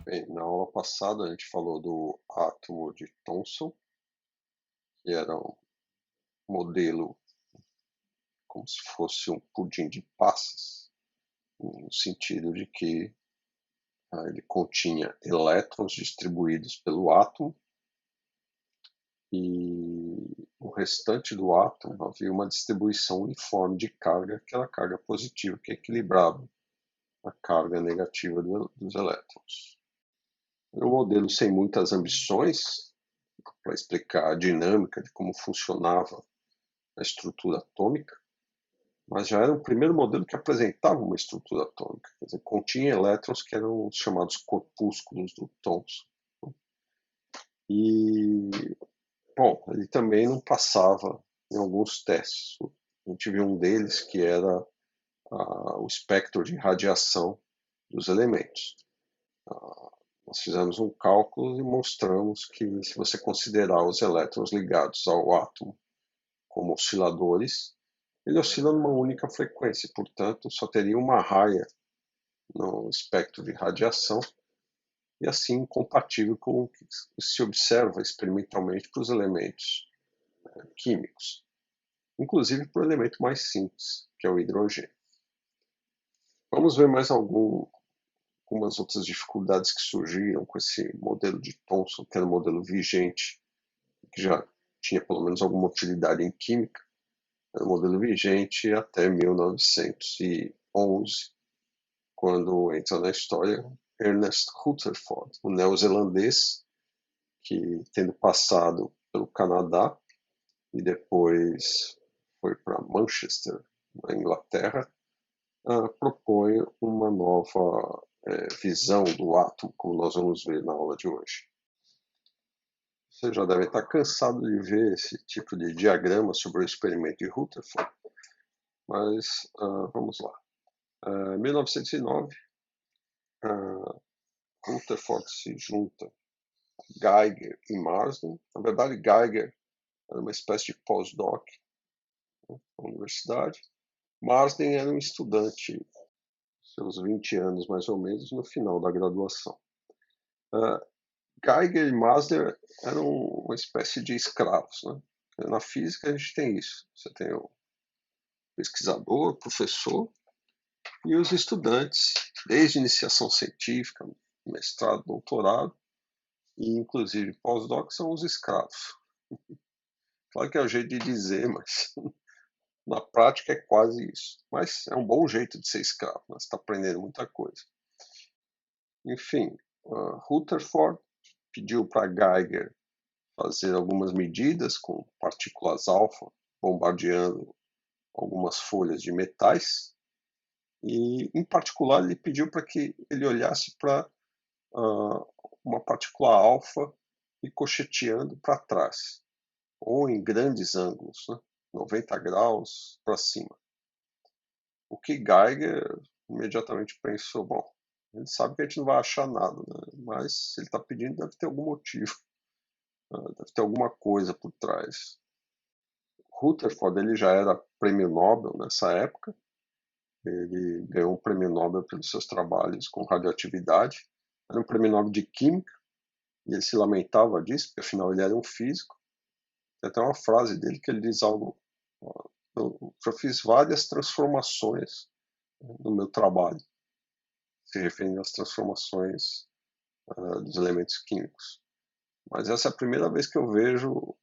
Bem, na aula passada a gente falou do átomo de Thomson, que era um modelo como se fosse um pudim de passas, no sentido de que ele continha elétrons distribuídos pelo átomo e o restante do átomo havia uma distribuição uniforme de carga, que era a carga positiva, que equilibrava a carga negativa dos elétrons. Era um modelo sem muitas ambições para explicar a dinâmica de como funcionava a estrutura atômica, mas já era o primeiro modelo que apresentava uma estrutura atômica, quer dizer, continha elétrons que eram os chamados corpúsculos do Thomson. E, bom, ele também não passava em alguns testes. A gente viu um deles que era o espectro de radiação dos elementos. Nós fizemos um cálculo e mostramos que, se você considerar os elétrons ligados ao átomo como osciladores, ele oscila numa única frequência, portanto, só teria uma raia no espectro de radiação e assim compatível com o que se observa experimentalmente para os elementos químicos, inclusive para o elemento mais simples, que é o hidrogênio. Vamos ver mais algumas outras dificuldades que surgiram com esse modelo de Thomson, que era um modelo vigente, que já tinha pelo menos alguma utilidade em química. Era um modelo vigente até 1911, quando entra na história Ernest Rutherford, um neozelandês que, tendo passado pelo Canadá e depois foi para Manchester, na Inglaterra, propõe uma nova visão do átomo, como nós vamos ver na aula de hoje. Você já deve estar cansado de ver esse tipo de diagrama sobre o experimento de Rutherford, mas vamos lá. Em 1909, Rutherford se junta Geiger e Marsden. Na verdade, Geiger era uma espécie de pós-doc na universidade. Marsden era um estudante, seus 20 anos mais ou menos, no final da graduação. Geiger e Marsden eram uma espécie de escravos, né? Na física a gente tem isso. Você tem o pesquisador, o professor e os estudantes, desde iniciação científica, mestrado, doutorado, e inclusive pós-doc são os escravos. Claro que é o jeito de dizer, mas na prática é quase isso. Mas é um bom jeito de ser escravo, né? Você está aprendendo muita coisa. Enfim, Rutherford pediu para Geiger fazer algumas medidas com partículas alfa, bombardeando algumas folhas de metais, e, em particular, ele pediu para que ele olhasse para uma partícula alfa ricocheteando para trás, ou em grandes ângulos, né? 90 graus para cima. O que Geiger imediatamente pensou, bom, ele sabe que a gente não vai achar nada, né? Mas se ele está pedindo, deve ter algum motivo, deve ter alguma coisa por trás. Rutherford ele já era prêmio Nobel nessa época, ele ganhou um prêmio Nobel pelos seus trabalhos com radioatividade, era um prêmio Nobel de Química, e ele se lamentava disso, porque afinal ele era um físico. Tem até uma frase dele que ele diz algo: eu já fiz várias transformações no meu trabalho, se referindo às transformações dos elementos químicos. Mas essa é a primeira vez que eu vejo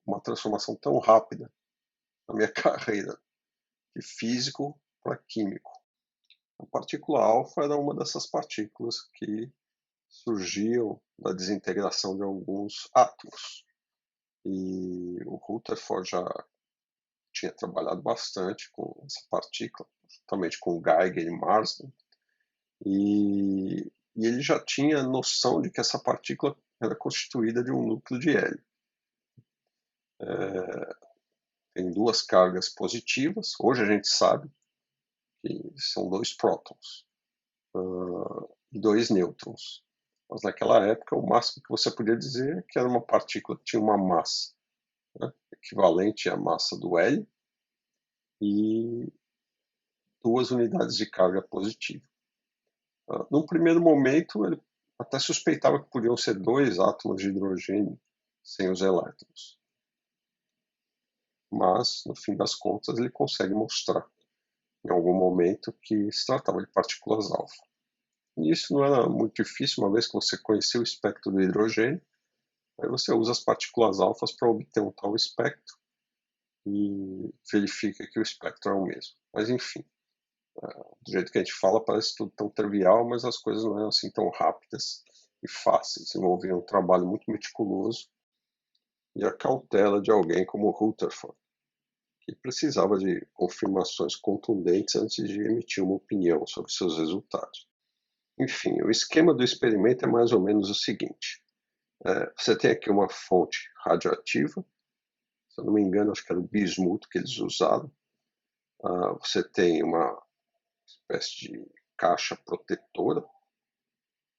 uma transformação tão rápida na minha carreira, de físico para químico. A partícula alfa era uma dessas partículas que surgiam da desintegração de alguns átomos. E o Rutherford já tinha trabalhado bastante com essa partícula, juntamente com Geiger e Marsden, e ele já tinha noção de que essa partícula era constituída de um núcleo de hélio. Tem duas cargas positivas, hoje a gente sabe que são dois prótons e dois nêutrons. Mas naquela época o máximo que você podia dizer é que era uma partícula que tinha uma massa, né, equivalente à massa do hélio, e duas unidades de carga positiva. Num primeiro momento, ele até suspeitava que podiam ser dois átomos de hidrogênio sem os elétrons. Mas, no fim das contas, ele consegue mostrar, em algum momento, que se tratava de partículas alfa. E isso não era muito difícil, uma vez que você conhecia o espectro do hidrogênio, aí você usa as partículas alfas para obter um tal espectro e verifica que o espectro é o mesmo. Mas, enfim, do jeito que a gente fala, parece tudo tão trivial, mas as coisas não eram assim tão rápidas e fáceis. Envolviam um trabalho muito meticuloso e a cautela de alguém como Rutherford, que precisava de confirmações contundentes antes de emitir uma opinião sobre seus resultados. Enfim, o esquema do experimento é mais ou menos o seguinte. Você tem aqui uma fonte radioativa, se eu não me engano, acho que era o bismuto que eles usaram. Você tem uma espécie de caixa protetora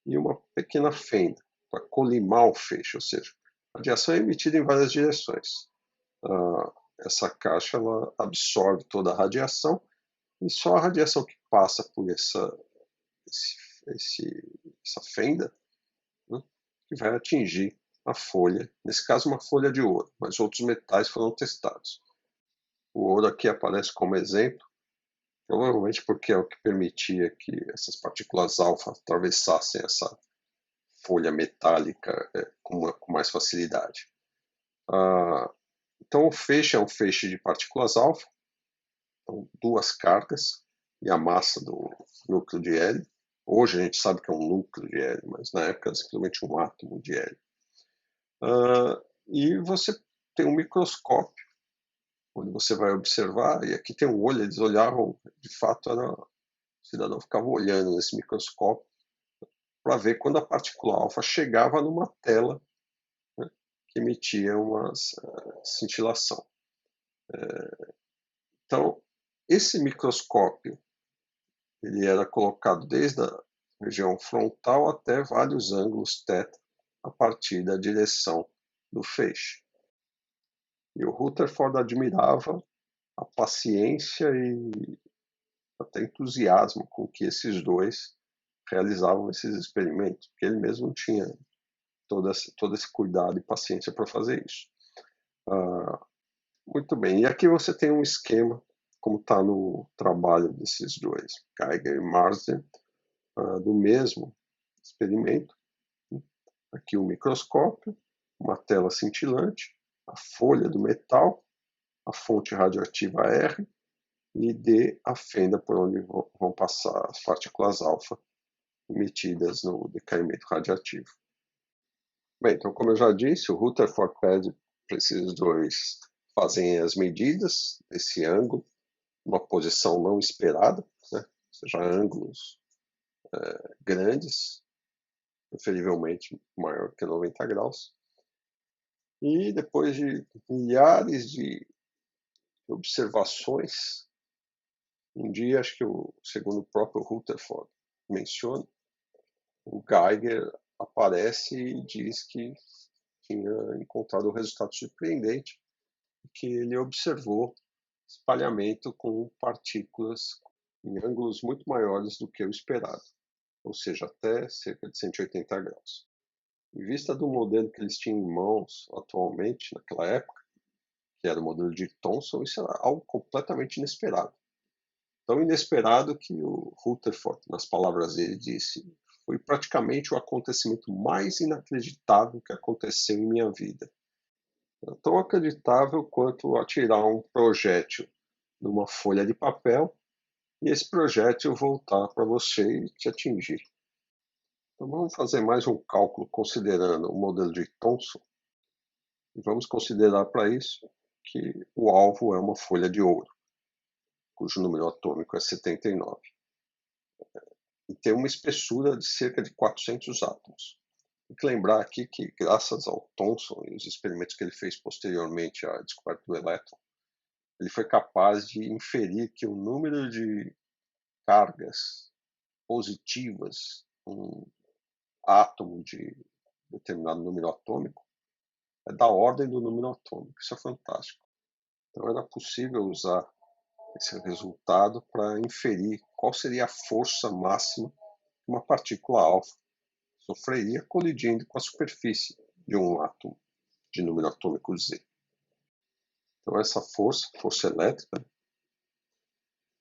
e uma pequena fenda para colimar o feixe, ou seja, a radiação é emitida em várias direções. Essa caixa ela absorve toda a radiação e só a radiação que passa por essa fenda, né, que vai atingir a folha, nesse caso uma folha de ouro, mas outros metais foram testados. O ouro aqui aparece como exemplo, provavelmente porque é o que permitia que essas partículas alfa atravessassem essa folha metálica com mais facilidade. Então o feixe é um feixe de partículas alfa, então, duas cargas e a massa do núcleo de hélio. Hoje a gente sabe que é um núcleo de hélio, mas na época era simplesmente um átomo de hélio. E você tem um microscópio, onde você vai observar, e aqui tem um olho, eles olhavam, de fato, o cidadão ficava olhando nesse microscópio para ver quando a partícula alfa chegava numa tela, né, que emitia uma cintilação. Então, esse microscópio ele era colocado desde a região frontal até vários ângulos θ a partir da direção do feixe. E o Rutherford admirava a paciência e até entusiasmo com que esses dois realizavam esses experimentos, porque ele mesmo tinha todo esse cuidado e paciência para fazer isso. Muito bem, e aqui você tem um esquema, como está no trabalho desses dois, Geiger e Marsden, do mesmo experimento. Aqui o microscópio, uma tela cintilante, a folha do metal, a fonte radioativa R e D, a fenda por onde vão passar as partículas alfa emitidas no decaimento radioativo. Bem, então, como eu já disse, o Rutherford pede para esses dois fazem as medidas desse ângulo, uma posição não esperada, né? Ou seja, ângulos grandes, preferivelmente maior que 90 graus. E depois de milhares de observações, um dia, acho que segundo o próprio Rutherford menciona, o Geiger aparece e diz que tinha encontrado um resultado surpreendente, que ele observou espalhamento com partículas em ângulos muito maiores do que o esperado, ou seja, até cerca de 180 graus. Em vista do modelo que eles tinham em mãos atualmente, naquela época, que era o modelo de Thomson, isso era algo completamente inesperado. Tão inesperado que o Rutherford, nas palavras dele, disse: foi praticamente o acontecimento mais inacreditável que aconteceu em minha vida. Tão acreditável quanto atirar um projétil numa folha de papel e esse projétil voltar para você e te atingir. Então vamos fazer mais um cálculo considerando o modelo de Thomson e vamos considerar para isso que o alvo é uma folha de ouro, cujo número atômico é 79, e tem uma espessura de cerca de 400 átomos. Tem que lembrar aqui que, graças ao Thomson e os experimentos que ele fez posteriormente à descoberta do elétron, ele foi capaz de inferir que o número de cargas positivas um átomo de determinado número atômico é da ordem do número atômico. Isso é fantástico. Então era possível usar esse resultado para inferir qual seria a força máxima uma partícula alfa sofreria colidindo com a superfície de um átomo de número atômico Z. Então essa força elétrica,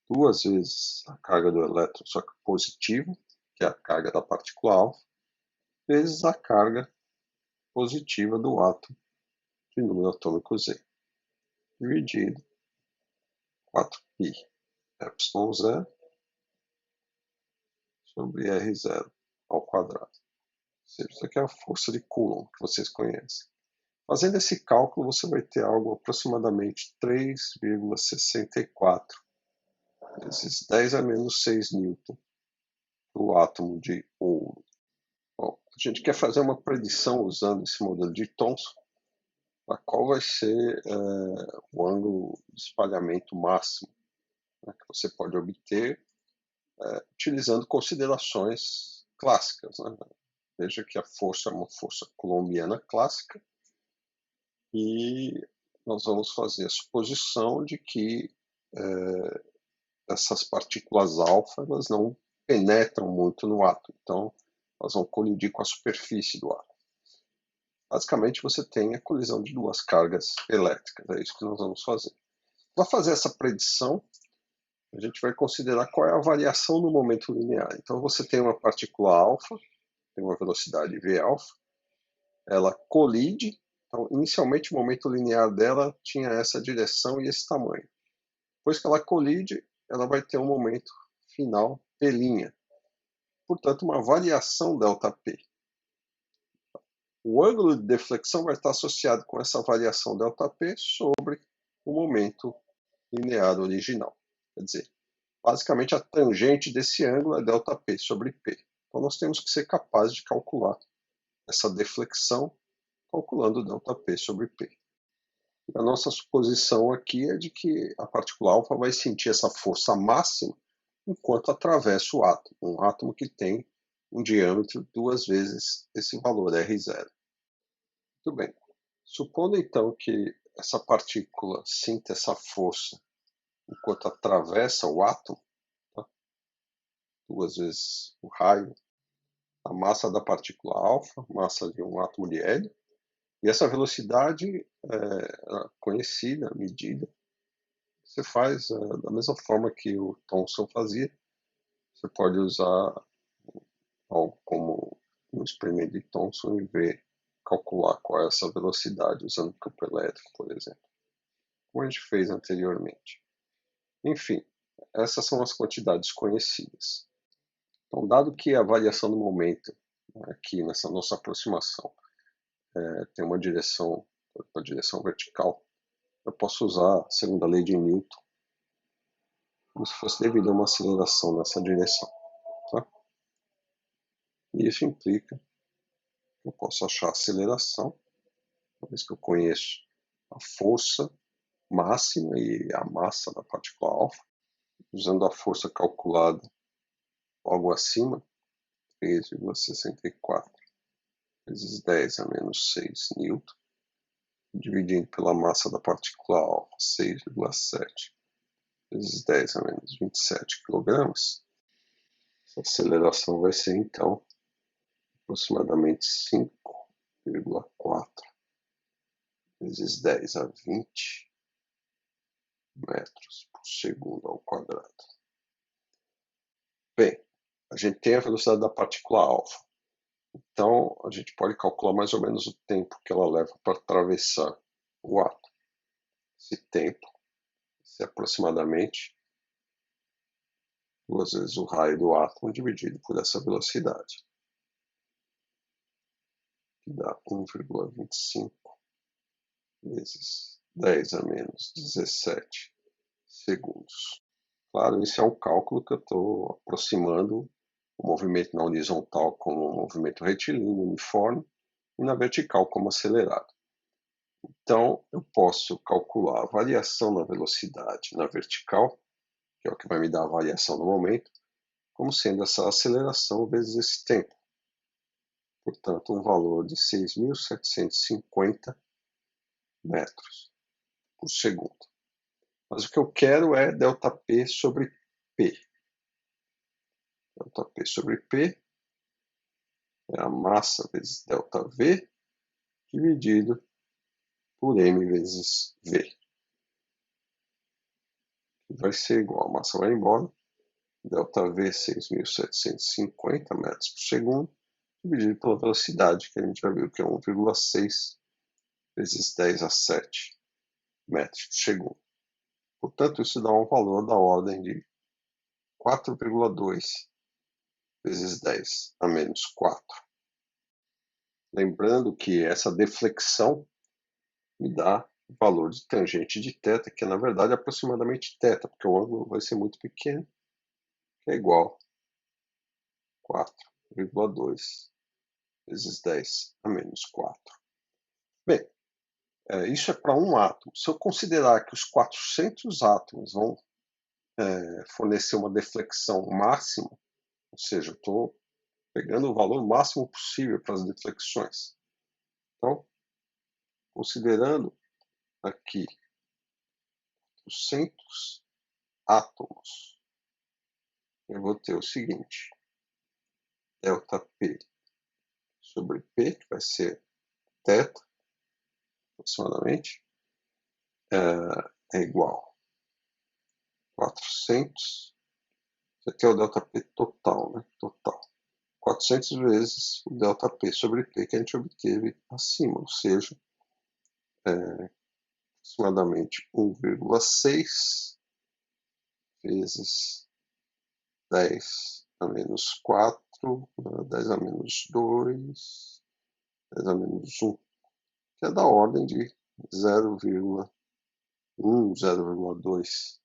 duas vezes a carga do elétron, só que positiva, que é a carga da partícula alfa, vezes a carga positiva do átomo de número atômico Z, dividido 4π ε0 sobre R0 ao quadrado. Ou seja, isso aqui é a força de Coulomb, que vocês conhecem. Fazendo esse cálculo, você vai ter algo aproximadamente 3,64 vezes 10 a menos 6 newton para o átomo de ouro. Bom, a gente quer fazer uma predição usando esse modelo de Thomson, a qual vai ser o ângulo de espalhamento máximo, né, que você pode obter utilizando considerações clássicas. Né? Veja que a força é uma força coulombiana clássica e nós vamos fazer a suposição de que essas partículas alfa elas não penetram muito no átomo, então elas vão colidir com a superfície do átomo. Basicamente você tem a colisão de duas cargas elétricas, é isso que nós vamos fazer. Para fazer essa predição, a gente vai considerar qual é a variação do momento linear. Então você tem uma partícula alfa, tem uma velocidade v alfa, ela colide, então inicialmente o momento linear dela tinha essa direção e esse tamanho. Depois que ela colide, ela vai ter um momento final p', portanto uma variação ΔP. O ângulo de deflexão vai estar associado com essa variação ΔP sobre o momento linear original. Quer dizer, basicamente a tangente desse ângulo é ΔP sobre P. Então nós temos que ser capazes de calcular essa deflexão calculando ΔP sobre P. A nossa suposição aqui é de que a partícula alfa vai sentir essa força máxima enquanto atravessa o átomo, um átomo que tem um diâmetro duas vezes esse valor R0. Muito bem. Supondo então que essa partícula sinta essa força enquanto atravessa o átomo, tá? Duas vezes o raio, a massa da partícula alfa, massa de um átomo de hélio, e essa velocidade conhecida, medida, você faz da mesma forma que o Thomson fazia. Você pode usar algo como um experimento de Thomson e ver, calcular qual é essa velocidade usando campo elétrico, por exemplo, como a gente fez anteriormente. Enfim, essas são as quantidades conhecidas. Então, dado que a variação do momento aqui nessa nossa aproximação tem uma direção vertical, eu posso usar a segunda lei de Newton como se fosse devido a uma aceleração nessa direção. Tá? E isso implica que eu posso achar a aceleração, uma vez que eu conheço a força máxima e a massa da partícula alfa, usando a força calculada logo acima, 3,64 vezes 10 a menos 6 newton, dividindo pela massa da partícula alfa, 6,7 vezes 10 a menos 27 kg, essa aceleração vai ser, então, aproximadamente 5,4 vezes 10 a 20 metros por segundo ao quadrado. Bem, a gente tem a velocidade da partícula alfa. Então, a gente pode calcular mais ou menos o tempo que ela leva para atravessar o átomo. Esse tempo é aproximadamente duas vezes o raio do átomo dividido por essa velocidade, que dá 1,25 vezes 10 a menos 17 segundos. Claro, esse é um cálculo que eu estou aproximando o movimento na horizontal como um movimento retilíneo uniforme e na vertical como acelerado. Então, eu posso calcular a variação na velocidade na vertical, que é o que vai me dar a variação no momento, como sendo essa aceleração vezes esse tempo. Portanto, um valor de 6.750 metros por segundo. Mas o que eu quero é ΔP sobre P. ΔP sobre P é a massa vezes ΔV dividido por M vezes V. Que vai ser igual, a massa vai embora, ΔV 6.750 metros por segundo, dividido pela velocidade, que a gente já viu que é 1,6 vezes 10 a 7 metros por segundo. Portanto, isso dá um valor da ordem de 4,2 vezes 10 a menos 4. Lembrando que essa deflexão me dá o valor de tangente de θ, que é na verdade aproximadamente θ, porque o ângulo vai ser muito pequeno, que é igual a 4,2 vezes 10 a menos 4. Bem, isso é para um átomo. Se eu considerar que os 400 átomos vão fornecer uma deflexão máxima, ou seja, eu estou pegando o valor máximo possível para as deflexões. Então, considerando aqui 400 átomos, eu vou ter o seguinte: ΔP sobre P, que vai ser θ, aproximadamente, é igual a 400, isso aqui é o ΔP total, né? Total. 400 vezes o ΔP sobre P que a gente obteve acima, ou seja, aproximadamente 1,6 vezes 10 a menos 4, 10 a menos 2, 10 a menos 1, que é da ordem de 0,1, 0,2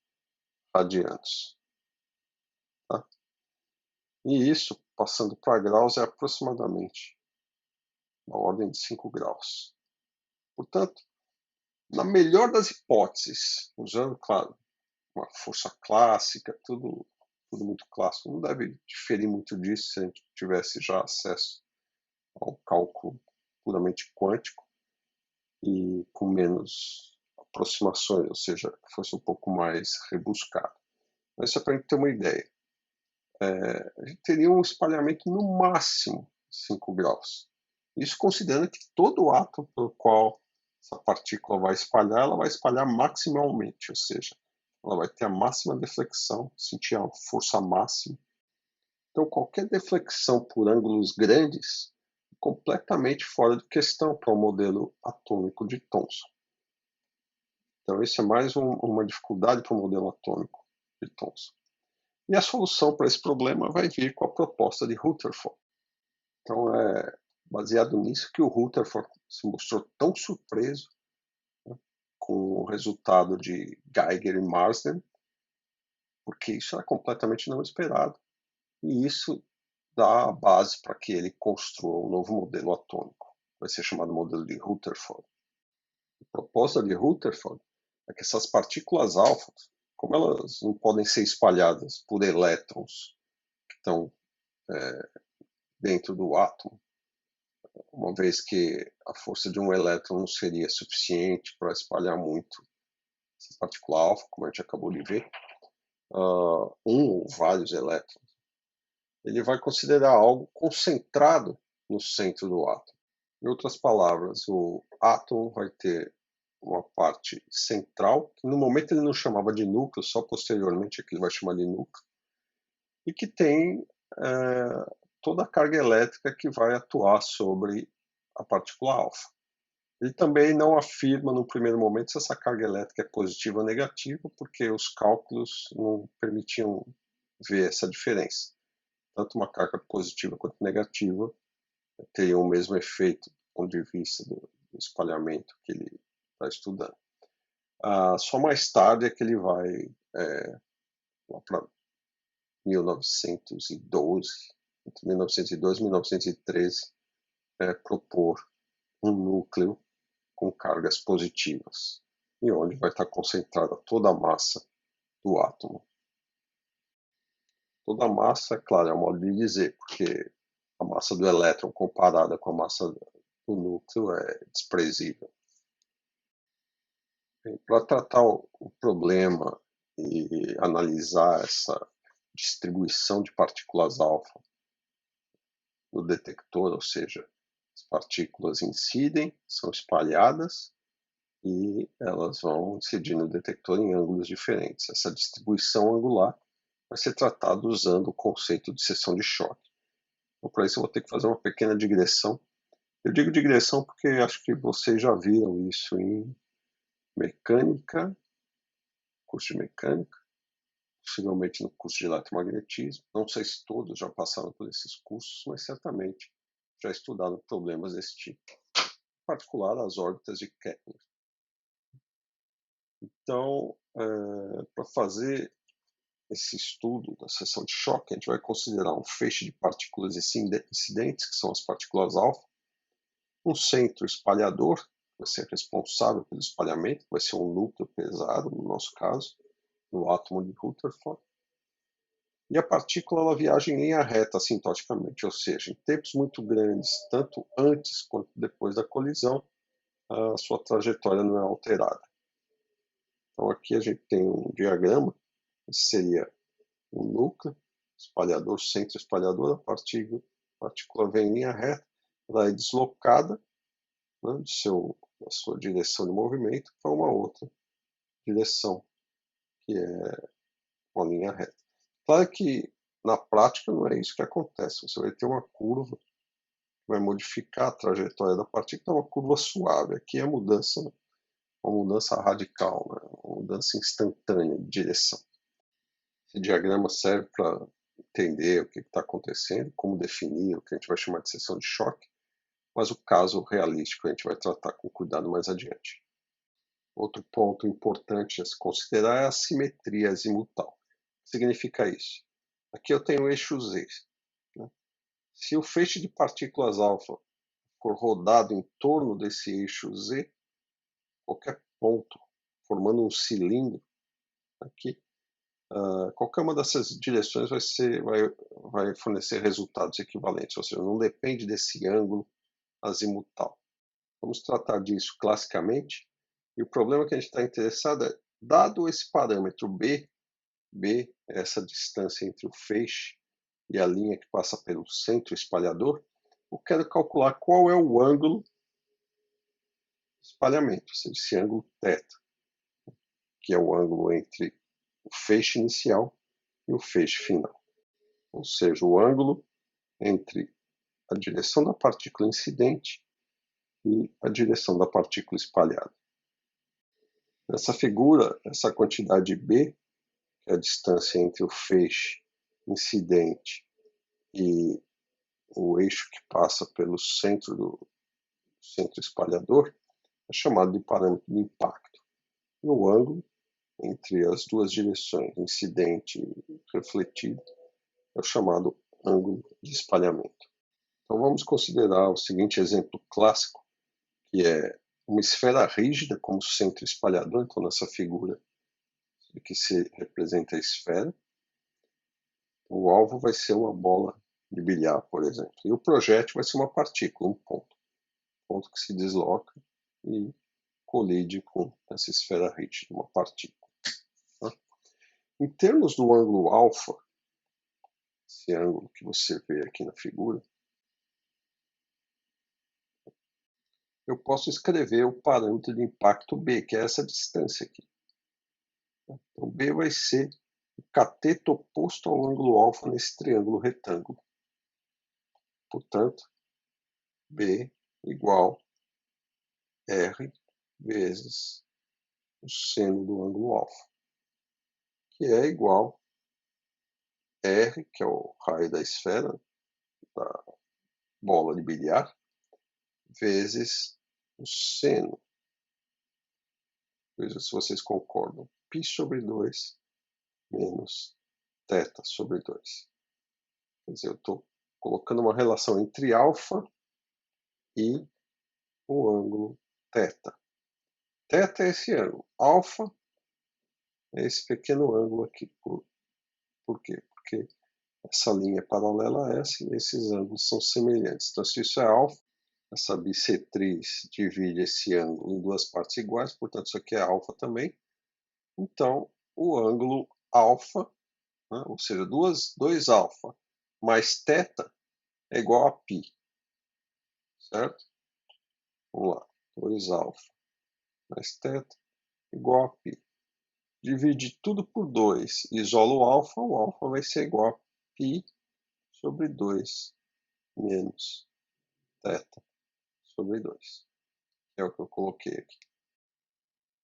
radianos. Tá? E isso, passando para graus, é aproximadamente da ordem de 5 graus. Portanto, na melhor das hipóteses, usando, claro, uma força clássica, tudo muito clássico, não deve diferir muito disso se a gente tivesse já acesso ao cálculo puramente quântico e com menos aproximações, ou seja, fosse um pouco mais rebuscado. Mas isso é para a gente ter uma ideia. A gente teria um espalhamento no máximo 5 graus. Isso considerando que todo átomo pelo qual essa partícula vai espalhar, ela vai espalhar maximalmente, ou seja, ela vai ter a máxima deflexão, sentir a força máxima. Então, qualquer deflexão por ângulos grandes é completamente fora de questão para o modelo atômico de Thomson. Então, isso é mais uma dificuldade para o modelo atômico de Thomson. E a solução para esse problema vai vir com a proposta de Rutherford. Então, é baseado nisso que o Rutherford se mostrou tão surpreso, né, com o resultado de Geiger e Marsden, porque isso era completamente não esperado. E isso dá a base para que ele construa um novo modelo atômico. Vai ser chamado modelo de Rutherford. A proposta de Rutherford é que essas partículas alfas, como elas não podem ser espalhadas por elétrons que estão dentro do átomo, uma vez que a força de um elétron não seria suficiente para espalhar muito essa partícula alfa, como a gente acabou de ver, um ou vários elétrons, ele vai considerar algo concentrado no centro do átomo. Em outras palavras, o átomo vai ter uma parte central, que no momento ele não chamava de núcleo, só posteriormente é que ele vai chamar de núcleo, e que tem toda a carga elétrica que vai atuar sobre a partícula alfa. Ele também não afirma no primeiro momento se essa carga elétrica é positiva ou negativa, porque os cálculos não permitiam ver essa diferença. Tanto uma carga positiva quanto negativa teriam o mesmo efeito do ponto de vista do espalhamento que ele está estudando. Só mais tarde é que ele vai lá para 1912, entre 1912 e 1913, propor um núcleo com cargas positivas, e onde vai estar concentrada toda a massa do átomo. Toda a massa, é claro, é um modo de dizer, porque a massa do elétron comparada com a massa do núcleo é desprezível. Para tratar o problema e analisar essa distribuição de partículas alfa no detector, ou seja, as partículas incidem, são espalhadas e elas vão incidir no detector em ângulos diferentes. Essa distribuição angular vai ser tratada usando o conceito de seção de choque. Então, para isso eu vou ter que fazer uma pequena digressão. Eu digo digressão porque acho que vocês já viram isso em mecânica, curso de mecânica, possivelmente no curso de eletromagnetismo. Não sei se todos já passaram por esses cursos, mas certamente já estudaram problemas desse tipo, em particular as órbitas de Kepler. Então, para fazer esse estudo da seção de choque, a gente vai considerar um feixe de partículas incidentes, que são as partículas alfa, um centro espalhador, que vai ser responsável pelo espalhamento, que vai ser um núcleo pesado, no nosso caso, no átomo de Rutherford, e a partícula ela viaja em linha reta assintoticamente, ou seja, em tempos muito grandes, tanto antes quanto depois da colisão, a sua trajetória não é alterada. Então aqui a gente tem um diagrama, esse seria um núcleo, espalhador, centro espalhador, a partícula vem em linha reta, ela é deslocada, né, da sua direção de movimento para uma outra direção, que é uma linha reta. Claro que na prática não é isso que acontece, você vai ter uma curva que vai modificar a trajetória da partícula, uma curva suave. Aqui é uma mudança radical, né, uma mudança instantânea de direção. Esse diagrama serve para entender o que está acontecendo, como definir o que a gente vai chamar de seção de choque, mas o caso realístico a gente vai tratar com cuidado mais adiante. Outro ponto importante a se considerar é a simetria azimutal. O que significa isso? Aqui eu tenho o eixo Z. Né? Se o feixe de partículas alfa for rodado em torno desse eixo Z, qualquer ponto formando um cilindro aqui, qualquer uma dessas direções vai fornecer resultados equivalentes, ou seja, não depende desse ângulo azimutal. Vamos tratar disso classicamente, e o problema que a gente está interessado é, dado esse parâmetro B é essa distância entre o feixe e a linha que passa pelo centro espalhador, eu quero calcular qual é o ângulo de espalhamento, ou seja, esse ângulo θ, que é o ângulo entre o feixe inicial e o feixe final. Ou seja, o ângulo entre a direção da partícula incidente e a direção da partícula espalhada. Nessa figura, essa quantidade B, que é a distância entre o feixe incidente e o eixo que passa pelo centro espalhador, é chamado de parâmetro de impacto. E o ângulo entre as duas direções, incidente e refletido, é o chamado ângulo de espalhamento. Então vamos considerar o seguinte exemplo clássico, que é uma esfera rígida como centro espalhador. Então nessa figura que se representa a esfera, o alvo vai ser uma bola de bilhar, por exemplo, e o projétil vai ser uma partícula, um ponto que se desloca e colide com essa esfera rígida, uma partícula. Tá? Em termos do ângulo alfa, esse ângulo que você vê aqui na figura, eu posso escrever o parâmetro de impacto B, que é essa distância aqui. Então, B vai ser o cateto oposto ao ângulo alfa nesse triângulo retângulo. Portanto, B igual R vezes o seno do ângulo alfa, que é igual a R, que é o raio da esfera, da bola de bilhar, vezes o seno. Veja se vocês concordam. Π sobre 2 menos θ sobre 2. Quer dizer, eu estou colocando uma relação entre alfa e o ângulo θ. Θ é esse ângulo. Alfa é esse pequeno ângulo aqui. Por quê? Porque essa linha é paralela a essa e esses ângulos são semelhantes. Então, se isso é alfa, essa bissetriz divide esse ângulo em duas partes iguais, portanto, isso aqui é alfa também. Então, o ângulo alfa né? Ou seja, 2 alfa mais θ é igual a π, certo? Vamos lá, 2 alfa mais θ igual a π. Divide tudo por 2, isola o alfa vai ser igual a π sobre 2 menos θ sobre 2. É o que eu coloquei aqui.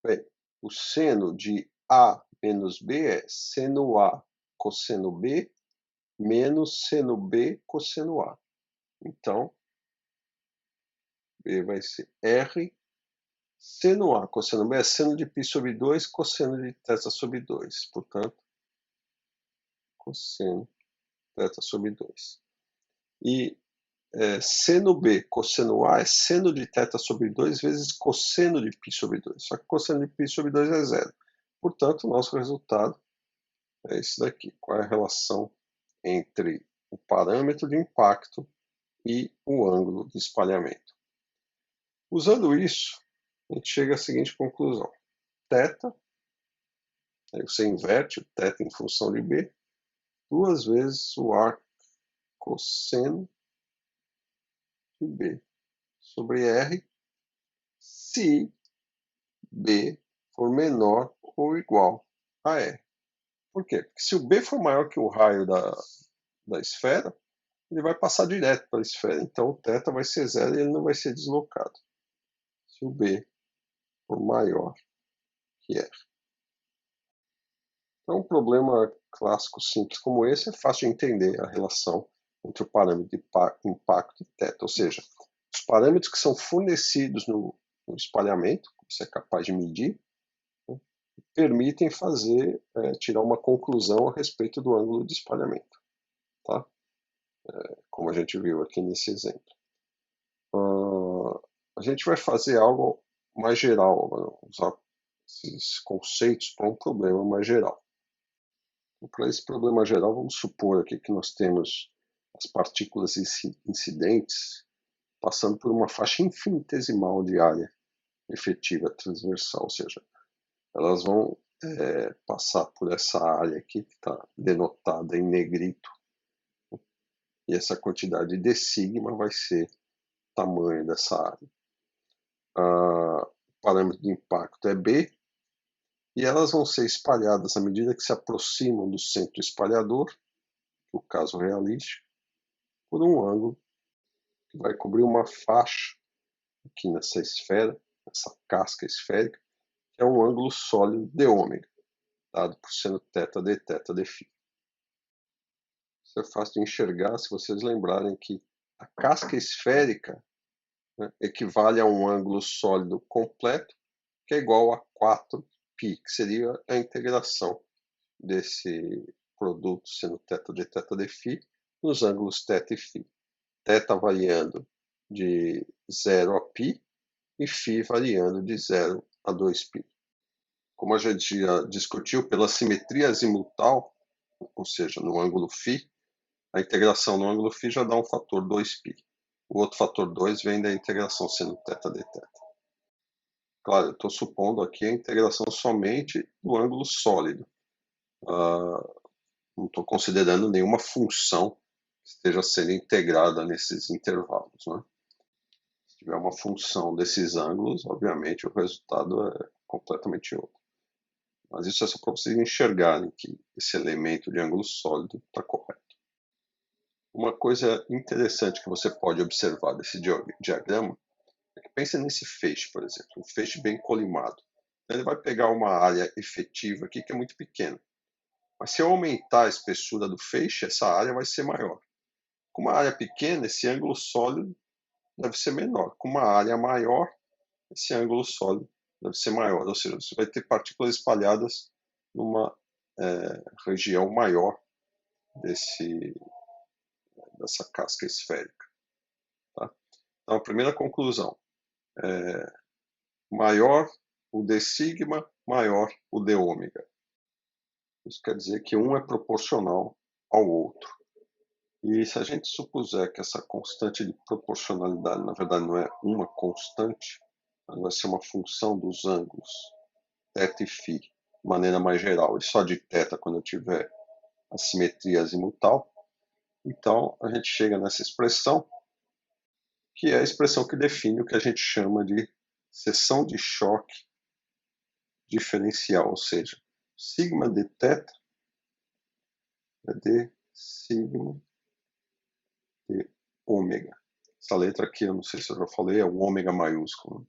Bem, o seno de A menos B é seno A cosseno B menos seno B cosseno A. Então, B vai ser R seno A cosseno B é seno de π sobre 2 cosseno de θ sobre 2. Portanto, cosseno θ sobre 2. E seno B cosseno A é seno de θ sobre 2 vezes cosseno de π sobre 2. Só que cosseno de π sobre 2 é zero. Portanto, o nosso resultado é esse daqui. Qual é a relação entre o parâmetro de impacto e o ângulo de espalhamento? Usando isso, a gente chega à seguinte conclusão. Θ, aí você inverte o θ em função de B, 2 vezes o arco cosseno de B sobre R, se B for menor ou igual a R. Por quê? Porque se o B for maior que o raio da esfera, ele vai passar direto para a esfera. Então o θ vai ser zero e ele não vai ser deslocado. Se o B for maior que R. Então, um problema clássico simples como esse é fácil de entender a relação entre o parâmetro de impacto e θ. Ou seja, os parâmetros que são fornecidos no espalhamento, que você é capaz de medir, né, permitem tirar uma conclusão a respeito do ângulo de espalhamento. Tá? Como a gente viu aqui nesse exemplo. A gente vai fazer algo mais geral, usar esses conceitos para um problema mais geral. Para esse problema geral, vamos supor aqui que nós temos as partículas incidentes passando por uma faixa infinitesimal de área efetiva transversal, ou seja, elas vão passar por essa área aqui que está denotada em negrito, e essa quantidade de sigma vai ser o tamanho dessa área. O parâmetro de impacto é B, e elas vão ser espalhadas à medida que se aproximam do centro espalhador, no caso realístico, por um ângulo que vai cobrir uma faixa aqui nessa esfera, essa casca esférica, que é um ângulo sólido de ômega, dado por seno θ de θ de φ. Isso é fácil de enxergar se vocês lembrarem que a casca esférica, né, equivale a um ângulo sólido completo, que é igual a 4π, que seria a integração desse produto seno θ de θ de φ nos ângulos θ e φ. Θ variando de 0 a π e φ variando de 0 a 2π. Como a gente já discutiu, pela simetria azimutal, ou seja, no ângulo φ, a integração no ângulo φ já dá um fator 2π. O outro fator 2 vem da integração seno θ de θ. Claro, eu estou supondo aqui a integração somente do ângulo sólido. Não estou considerando nenhuma função que esteja sendo integrada nesses intervalos. Né? Se tiver uma função desses ângulos, obviamente o resultado é completamente outro. Mas isso é só para vocês enxergarem que esse elemento de ângulo sólido está correto. Uma coisa interessante que você pode observar desse diagrama é que pensa nesse feixe, por exemplo, um feixe bem colimado. Ele vai pegar uma área efetiva aqui que é muito pequena. Mas se eu aumentar a espessura do feixe, essa área vai ser maior. Com uma área pequena, esse ângulo sólido deve ser menor. Com uma área maior, esse ângulo sólido deve ser maior. Ou seja, você vai ter partículas espalhadas numa região maior dessa casca esférica. Tá? Então, a primeira conclusão é maior o d sigma, maior o d ômega. Isso quer dizer que um é proporcional ao outro. E se a gente supuser que essa constante de proporcionalidade, na verdade, não é uma constante, mas vai ser uma função dos ângulos θ e φ, de maneira mais geral, e só de θ quando eu tiver a simetria azimutal. Então, a gente chega nessa expressão, que é a expressão que define o que a gente chama de seção de choque diferencial, ou seja, sigma de θ é de sigma de ômega. Essa letra aqui, eu não sei se eu já falei, é o ômega maiúsculo.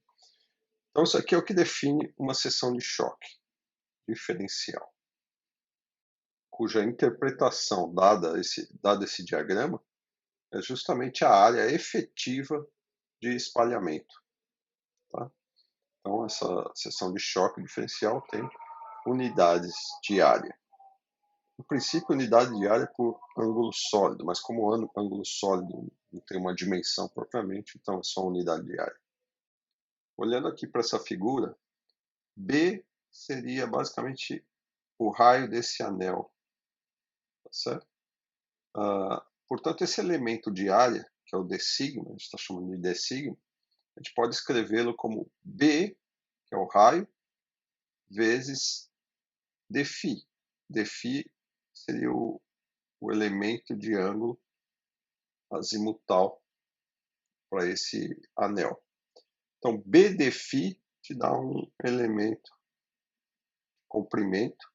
Então, isso aqui é o que define uma seção de choque diferencial, cuja interpretação, dado esse diagrama, é justamente a área efetiva de espalhamento. Tá? Então, essa seção de choque diferencial tem unidades de área. No princípio, unidade de área por ângulo sólido, mas como o ângulo sólido não tem uma dimensão propriamente, então é só unidade de área. Olhando aqui para essa figura, B seria basicamente o raio desse anel, tá certo? Portanto, esse elemento de área, que é o d sigma, a gente está chamando de d sigma, a gente pode escrevê-lo como B, que é o raio, vezes dφ. Dφ seria o elemento de ângulo azimutal para esse anel. Então, B dφ te dá um elemento de comprimento.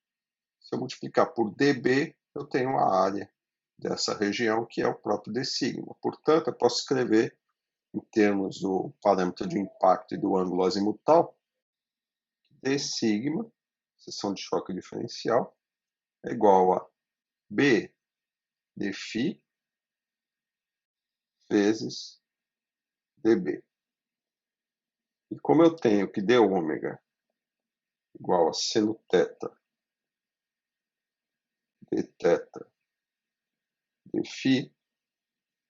Se eu multiplicar por dB, eu tenho a área dessa região, que é o próprio d sigma. Portanto, eu posso escrever, em termos do parâmetro de impacto e do ângulo azimutal, d sigma, seção de choque diferencial, é igual a B dφ vezes dB. E como eu tenho que d ômega igual a seno θ dθ dφ,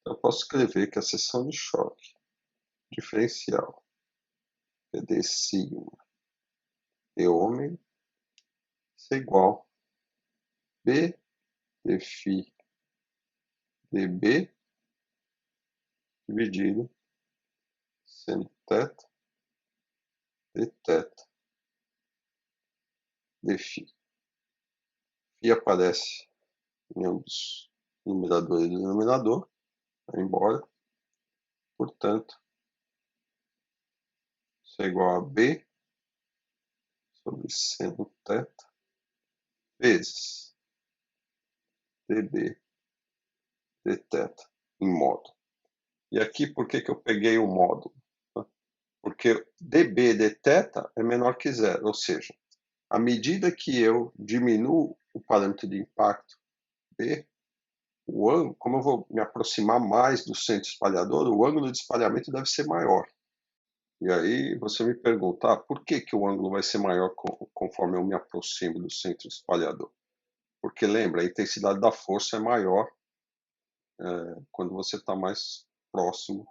eu posso escrever que a seção de choque diferencial é d sigma d ômega, isso é igual a B dφ dB dividido seno θ dθ dφ. Φ aparece em ambos numerador e denominador, vai embora. Portanto, isso é igual a B sobre seno θ vezes dB dθ em módulo. E aqui, por que eu peguei o módulo? Porque dB dθ é menor que zero, ou seja, à medida que eu diminuo o parâmetro de impacto B, o ângulo, como eu vou me aproximar mais do centro espalhador, o ângulo de espalhamento deve ser maior. E aí você me pergunta, por que o ângulo vai ser maior conforme eu me aproximo do centro espalhador? Porque lembra, a intensidade da força é maior quando você está mais próximo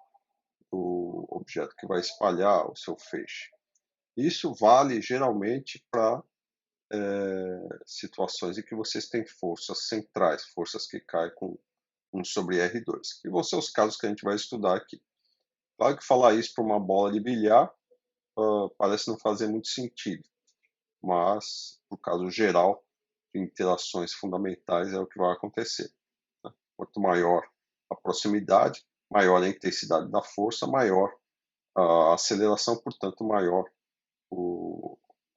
do objeto que vai espalhar o seu feixe. Isso vale geralmente para situações em que vocês têm forças centrais, forças que caem com 1 sobre R2, que vão ser os casos que a gente vai estudar aqui. Claro que falar isso para uma bola de bilhar parece não fazer muito sentido, mas, no caso geral, de interações fundamentais é o que vai acontecer. Né? Quanto maior a proximidade, maior a intensidade da força, maior a aceleração, portanto, maior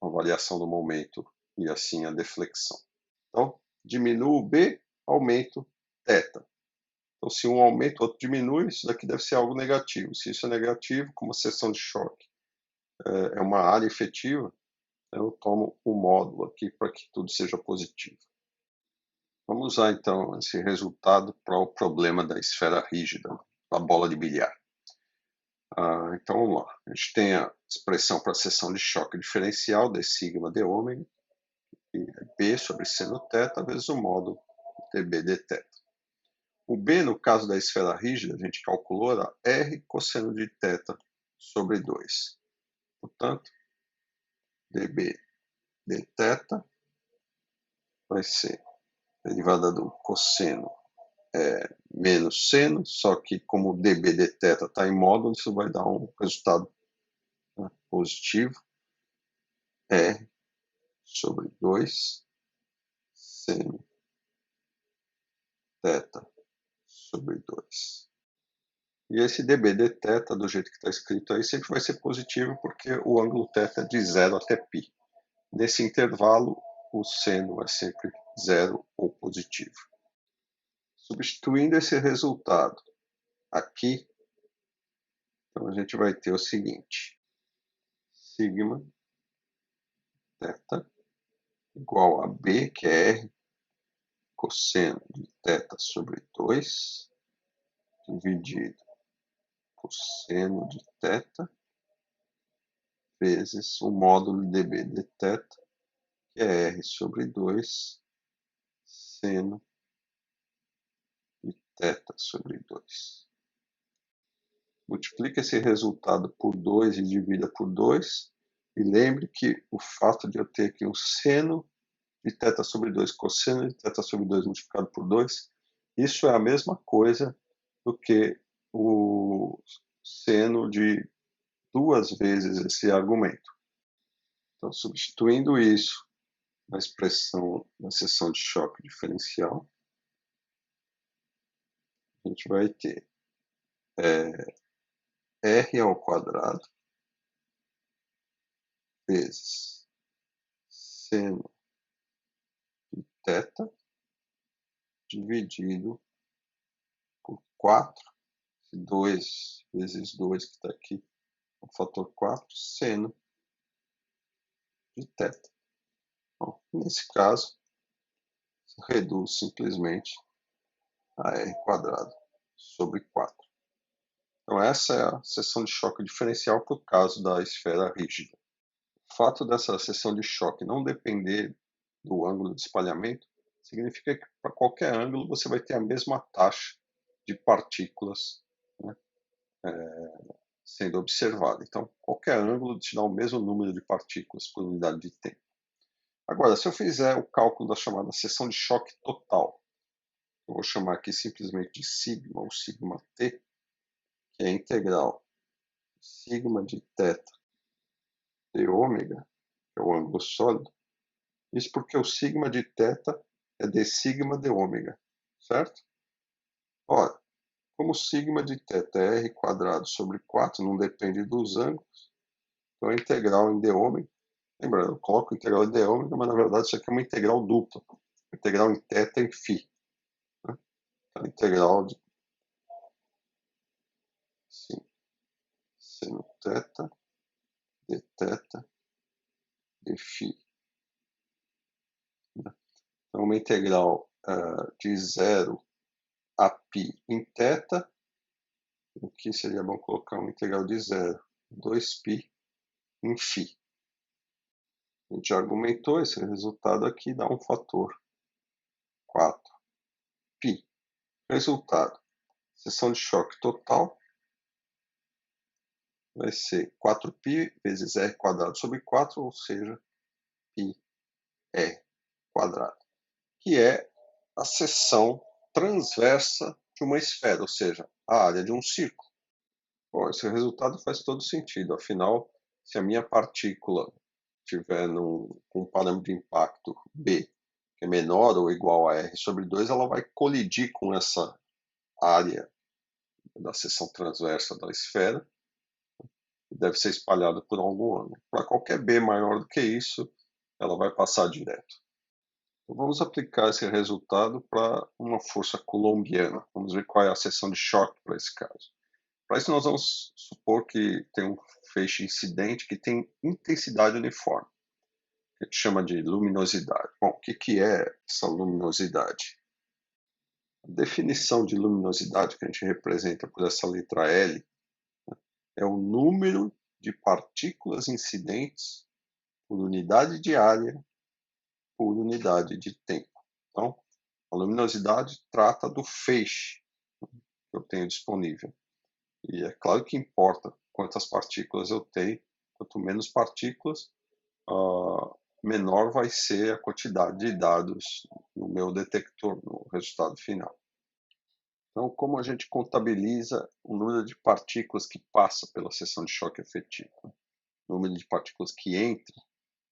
a variação do momento e assim a deflexão. Então, diminuo B, aumento θ. Então, se um aumenta, o outro diminui, isso daqui deve ser algo negativo. Se isso é negativo, como a seção de choque é uma área efetiva, eu tomo o módulo aqui para que tudo seja positivo. Vamos usar, então, esse resultado para o problema da esfera rígida, da bola de bilhar. Então, vamos lá. A gente tem a expressão para a seção de choque diferencial, d sigma d ômega, e B sobre seno θ vezes o módulo dB dθ. O B, no caso da esfera rígida, a gente calculou, era R cosseno de θ sobre 2. Portanto, dB dθ vai ser derivada do cosseno menos seno, só que como dB dθ está em módulo, isso vai dar um resultado positivo, R sobre 2 seno θ sobre 2. E esse dB de θ, do jeito que está escrito aí, sempre vai ser positivo, porque o ângulo θ é de 0 até π. Nesse intervalo, o seno é sempre 0 ou positivo. Substituindo esse resultado aqui, então a gente vai ter o seguinte: sigma θ igual a B, que é R, cosseno de θ sobre 2, dividido cosseno de θ, vezes o módulo dB de θ, que é R sobre 2, seno de θ sobre 2. Multiplique esse resultado por 2 e divida por 2. E lembre que o fato de eu ter aqui um seno de θ sobre 2, cosseno de θ sobre 2 multiplicado por 2, isso é a mesma coisa do que o seno de 2 vezes esse argumento. Então, substituindo isso na expressão da seção de choque diferencial, a gente vai ter R ao quadrado vezes seno de θ dividido por 4, 2 vezes 2 que está aqui, o fator 4, seno de θ. Bom, nesse caso, reduz simplesmente a R quadrado sobre 4. Então essa é a seção de choque diferencial para o caso da esfera rígida. O fato dessa seção de choque não depender do ângulo de espalhamento significa que para qualquer ângulo você vai ter a mesma taxa de partículas, né, sendo observada. Então qualquer ângulo te dá o mesmo número de partículas por unidade de tempo. Agora, se eu fizer o cálculo da chamada seção de choque total, eu vou chamar aqui simplesmente de sigma ou sigma t, que é a integral sigma de θ de ômega, que é o ângulo sólido. Isso porque o sigma de θ é de sigma de ômega, certo? Ora, como sigma de θ é r quadrado sobre 4, não depende dos ângulos, então a integral em d ômega, lembrando, eu coloco a integral em d ômega, mas na verdade isso aqui é uma integral dupla, integral em θ e em φ. Né? A integral de seno θ de θ de φ. Né? Então, uma integral de 0 a π em θ, aqui seria bom colocar uma integral de 0 a 2π em φ. A gente já argumentou esse resultado aqui, dá um fator 4π. Resultado, seção de choque total vai ser 4π vezes r quadrado sobre 4, ou seja, πr quadrado, que é a seção transversa de uma esfera, ou seja, a área de um círculo. Bom, esse resultado faz todo sentido, afinal, se a minha partícula estiver com um parâmetro de impacto B, que é menor ou igual a R sobre 2, ela vai colidir com essa área da seção transversa da esfera, e deve ser espalhada por algum ângulo. Para qualquer B maior do que isso, ela vai passar direto. Então, vamos aplicar esse resultado para uma força coulombiana. Vamos ver qual é a seção de choque para esse caso. Para isso, nós vamos supor que tem um feixe incidente que tem intensidade uniforme, que a gente chama de luminosidade. Bom, o que é essa luminosidade? A definição de luminosidade que a gente representa por essa letra L, né, é o número de partículas incidentes por unidade de área por unidade de tempo. Então, a luminosidade trata do feixe que eu tenho disponível. E é claro que importa quantas partículas eu tenho. Quanto menos partículas, menor vai ser a quantidade de dados no meu detector, no resultado final. Então, como a gente contabiliza o número de partículas que passa pela seção de choque efetiva? O número de partículas que entra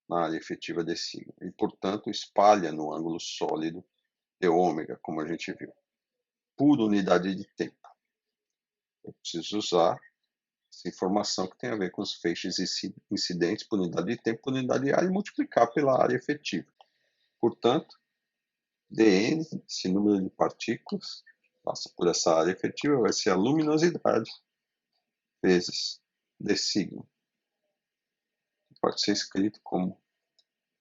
na área efetiva de sigma e, portanto, espalha no ângulo sólido de ômega, como a gente viu. por unidade de tempo. Eu preciso usar essa informação que tem a ver com os feixes incidentes por unidade de tempo, por unidade de área, e multiplicar pela área efetiva. Portanto, dN, esse número de partículas, passa por essa área efetiva, vai ser a luminosidade vezes d sigma. Pode ser escrito como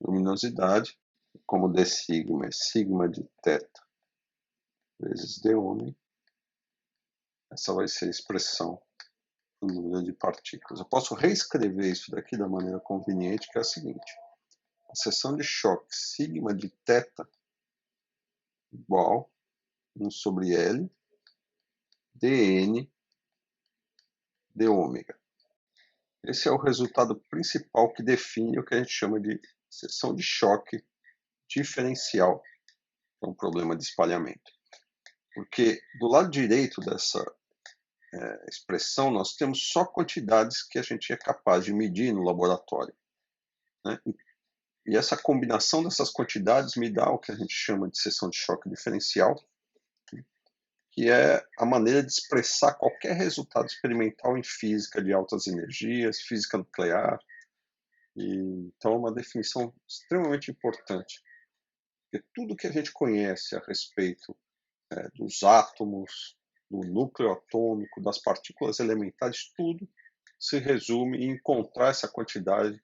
luminosidade, como d sigma é sigma de θ vezes d ômega. Essa vai ser a expressão do número de partículas. Eu posso reescrever isso daqui da maneira conveniente, que é a seguinte. A seção de choque sigma de θ igual 1 sobre L dN d ômega. Esse é o resultado principal que define o que a gente chama de seção de choque diferencial, que é um problema de espalhamento. Porque do lado direito dessa expressão nós temos só quantidades que a gente é capaz de medir no laboratório, né? E essa combinação dessas quantidades me dá o que a gente chama de seção de choque diferencial, que é a maneira de expressar qualquer resultado experimental em física de altas energias, física nuclear. Então é uma definição extremamente importante, porque tudo que a gente conhece a respeito dos átomos, do núcleo atômico, das partículas elementares, tudo se resume em encontrar essa quantidade.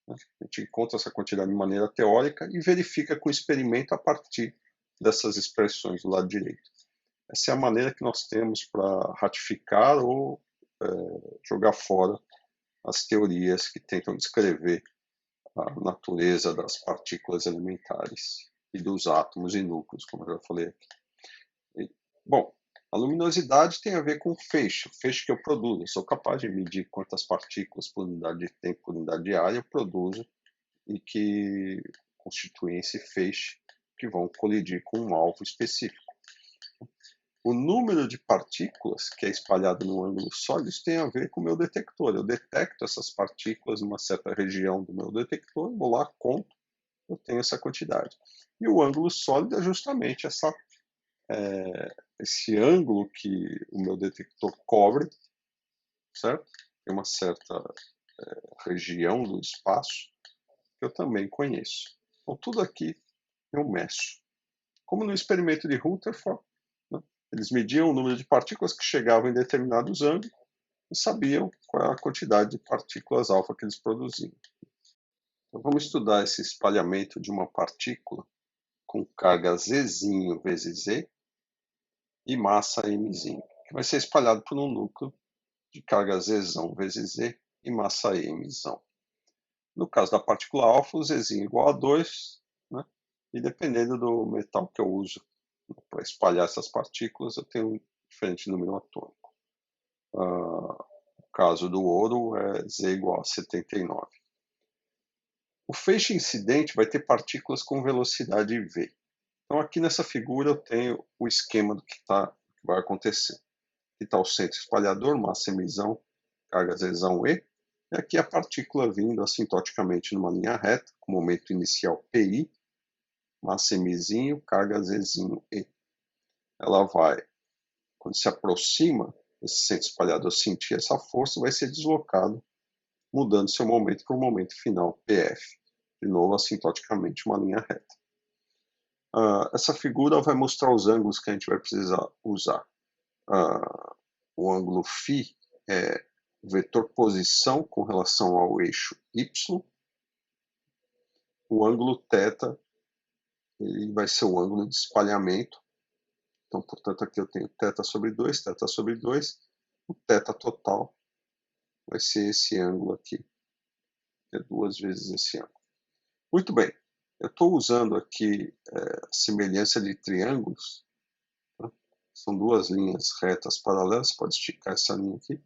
A gente encontra essa quantidade de maneira teórica e verifica com o experimento a partir dessas expressões do lado direito. Essa é a maneira que nós temos para ratificar ou jogar fora as teorias que tentam descrever a natureza das partículas elementares e dos átomos e núcleos, como eu já falei aqui. Bom, a luminosidade tem a ver com o feixe que eu produzo. Eu sou capaz de medir quantas partículas por unidade de tempo, por unidade de área eu produzo e que constituem esse feixe que vão colidir com um alvo específico. O número de partículas que é espalhado no ângulo sólido tem a ver com o meu detector. Eu detecto essas partículas numa certa região do meu detector, vou lá, conto, eu tenho essa quantidade. E o ângulo sólido é justamente esse ângulo que o meu detector cobre, certo? Tem uma certa região do espaço que eu também conheço. Então, tudo aqui eu meço. Como no experimento de Rutherford, né? Eles mediam o número de partículas que chegavam em determinados ângulos e sabiam qual é a quantidade de partículas alfa que eles produziam. Então, vamos estudar esse espalhamento de uma partícula com carga Zzinho vezes Z e massa Mzinho, que vai ser espalhado por um núcleo de carga Zzão vezes Z e massa Mzão. No caso da partícula alfa, o Zzinho é igual a 2, né? E dependendo do metal que eu uso para espalhar essas partículas, eu tenho um diferente número atômico. No caso do ouro, é Z igual a 79. O feixe incidente vai ter partículas com velocidade v. Então, aqui nessa figura, eu tenho o esquema do que vai acontecer. Aqui está o centro espalhador, massa Mzão, carga Zzão E. E aqui a partícula vindo assintoticamente numa linha reta, com momento inicial Pi, massa Mzinho, carga Zzinho E. Ela vai, quando se aproxima desse centro espalhador, sentir essa força, vai ser deslocado, mudando seu momento para o momento final PF. De novo, assintoticamente, uma linha reta. Essa figura vai mostrar os ângulos que a gente vai precisar usar. O ângulo φ é o vetor posição com relação ao eixo y. O ângulo θ ele vai ser o ângulo de espalhamento. Então, portanto, aqui eu tenho θ sobre 2, θ sobre 2. O θ total vai ser esse ângulo aqui, que é 2 vezes esse ângulo. Muito bem, eu estou usando aqui semelhança de triângulos. Tá? São duas linhas retas paralelas, você pode esticar essa linha aqui,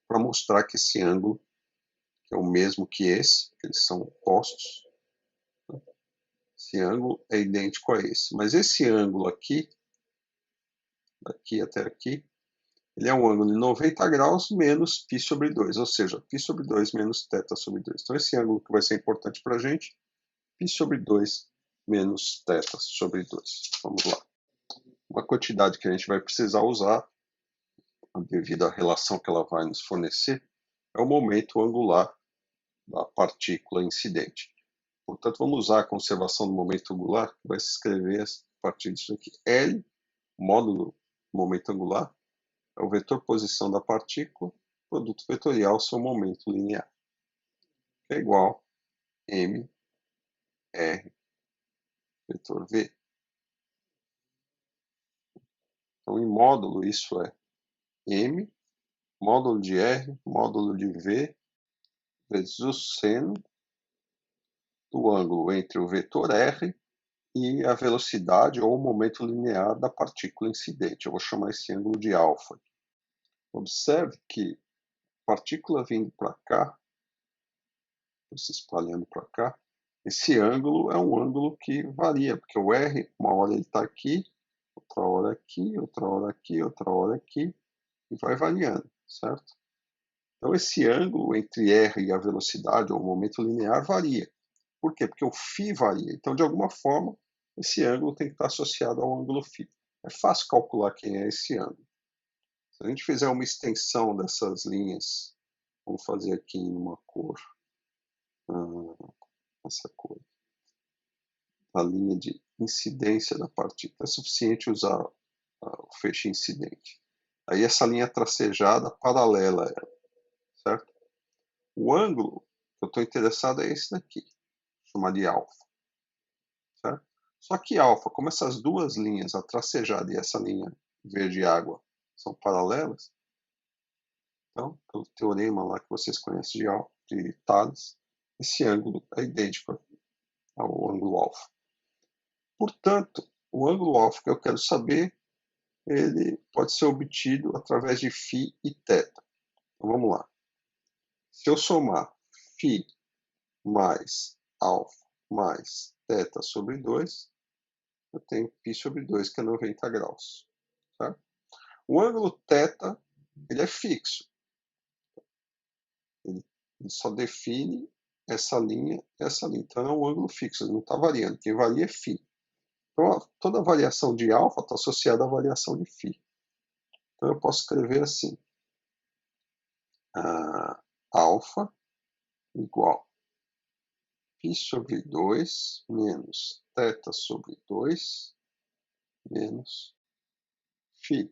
para mostrar que esse ângulo que é o mesmo que esse, eles são opostos. Tá? Esse ângulo é idêntico a esse, mas esse ângulo aqui, daqui até aqui, ele é um ângulo de 90 graus menos π sobre 2, ou seja, π sobre 2 menos θ sobre 2. Então, esse ângulo que vai ser importante para a gente, π sobre 2 menos θ sobre 2. Vamos lá. uma quantidade que a gente vai precisar usar, devido à relação que ela vai nos fornecer, é o momento angular da partícula incidente. Portanto, vamos usar a conservação do momento angular, que vai se escrever a partir disso aqui. L, módulo momento angular, é o vetor posição da partícula, produto vetorial, seu momento linear, que é igual a m r vetor v. Então, em módulo, isso é m, módulo de r, módulo de v, vezes o seno do ângulo entre o vetor r e a velocidade ou o momento linear da partícula incidente. Eu vou chamar esse ângulo de alfa. Observe que a partícula vindo para cá, se espalhando para cá, esse ângulo é um ângulo que varia, porque o R, uma hora ele está aqui, outra hora aqui, outra hora aqui, outra hora aqui, e vai variando, certo? Então, esse ângulo entre R e a velocidade, ou o momento linear, varia. Por quê? Porque o φ varia. Então, de alguma forma, esse ângulo tem que estar associado ao ângulo φ. É fácil calcular quem é esse ângulo. Se a gente fizer uma extensão dessas linhas, vamos fazer aqui em uma cor, essa cor, a linha de incidência da partícula, é suficiente usar o feixe incidente. Aí essa linha tracejada paralela a ela, certo? O ângulo que eu estou interessado é esse daqui, chamar de alfa, certo? Só que alfa, como essas duas linhas, a tracejada e essa linha verde água, são paralelas, então, pelo teorema lá que vocês conhecem de Thales, esse ângulo é idêntico ao ângulo alfa. Portanto, o ângulo alfa que eu quero saber, ele pode ser obtido através de φ e θ. Então, vamos lá. Se eu somar φ mais alfa mais θ sobre 2, eu tenho π sobre 2, que é 90 graus. Tá? O ângulo θ, ele é fixo. Ele só define essa linha e essa linha. Então, é um ângulo fixo, ele não está variando. Quem varia é φ. Então, toda variação de alfa está associada à variação de φ. Então, eu posso escrever assim. Alfa igual π sobre 2 menos θ sobre 2 menos φ.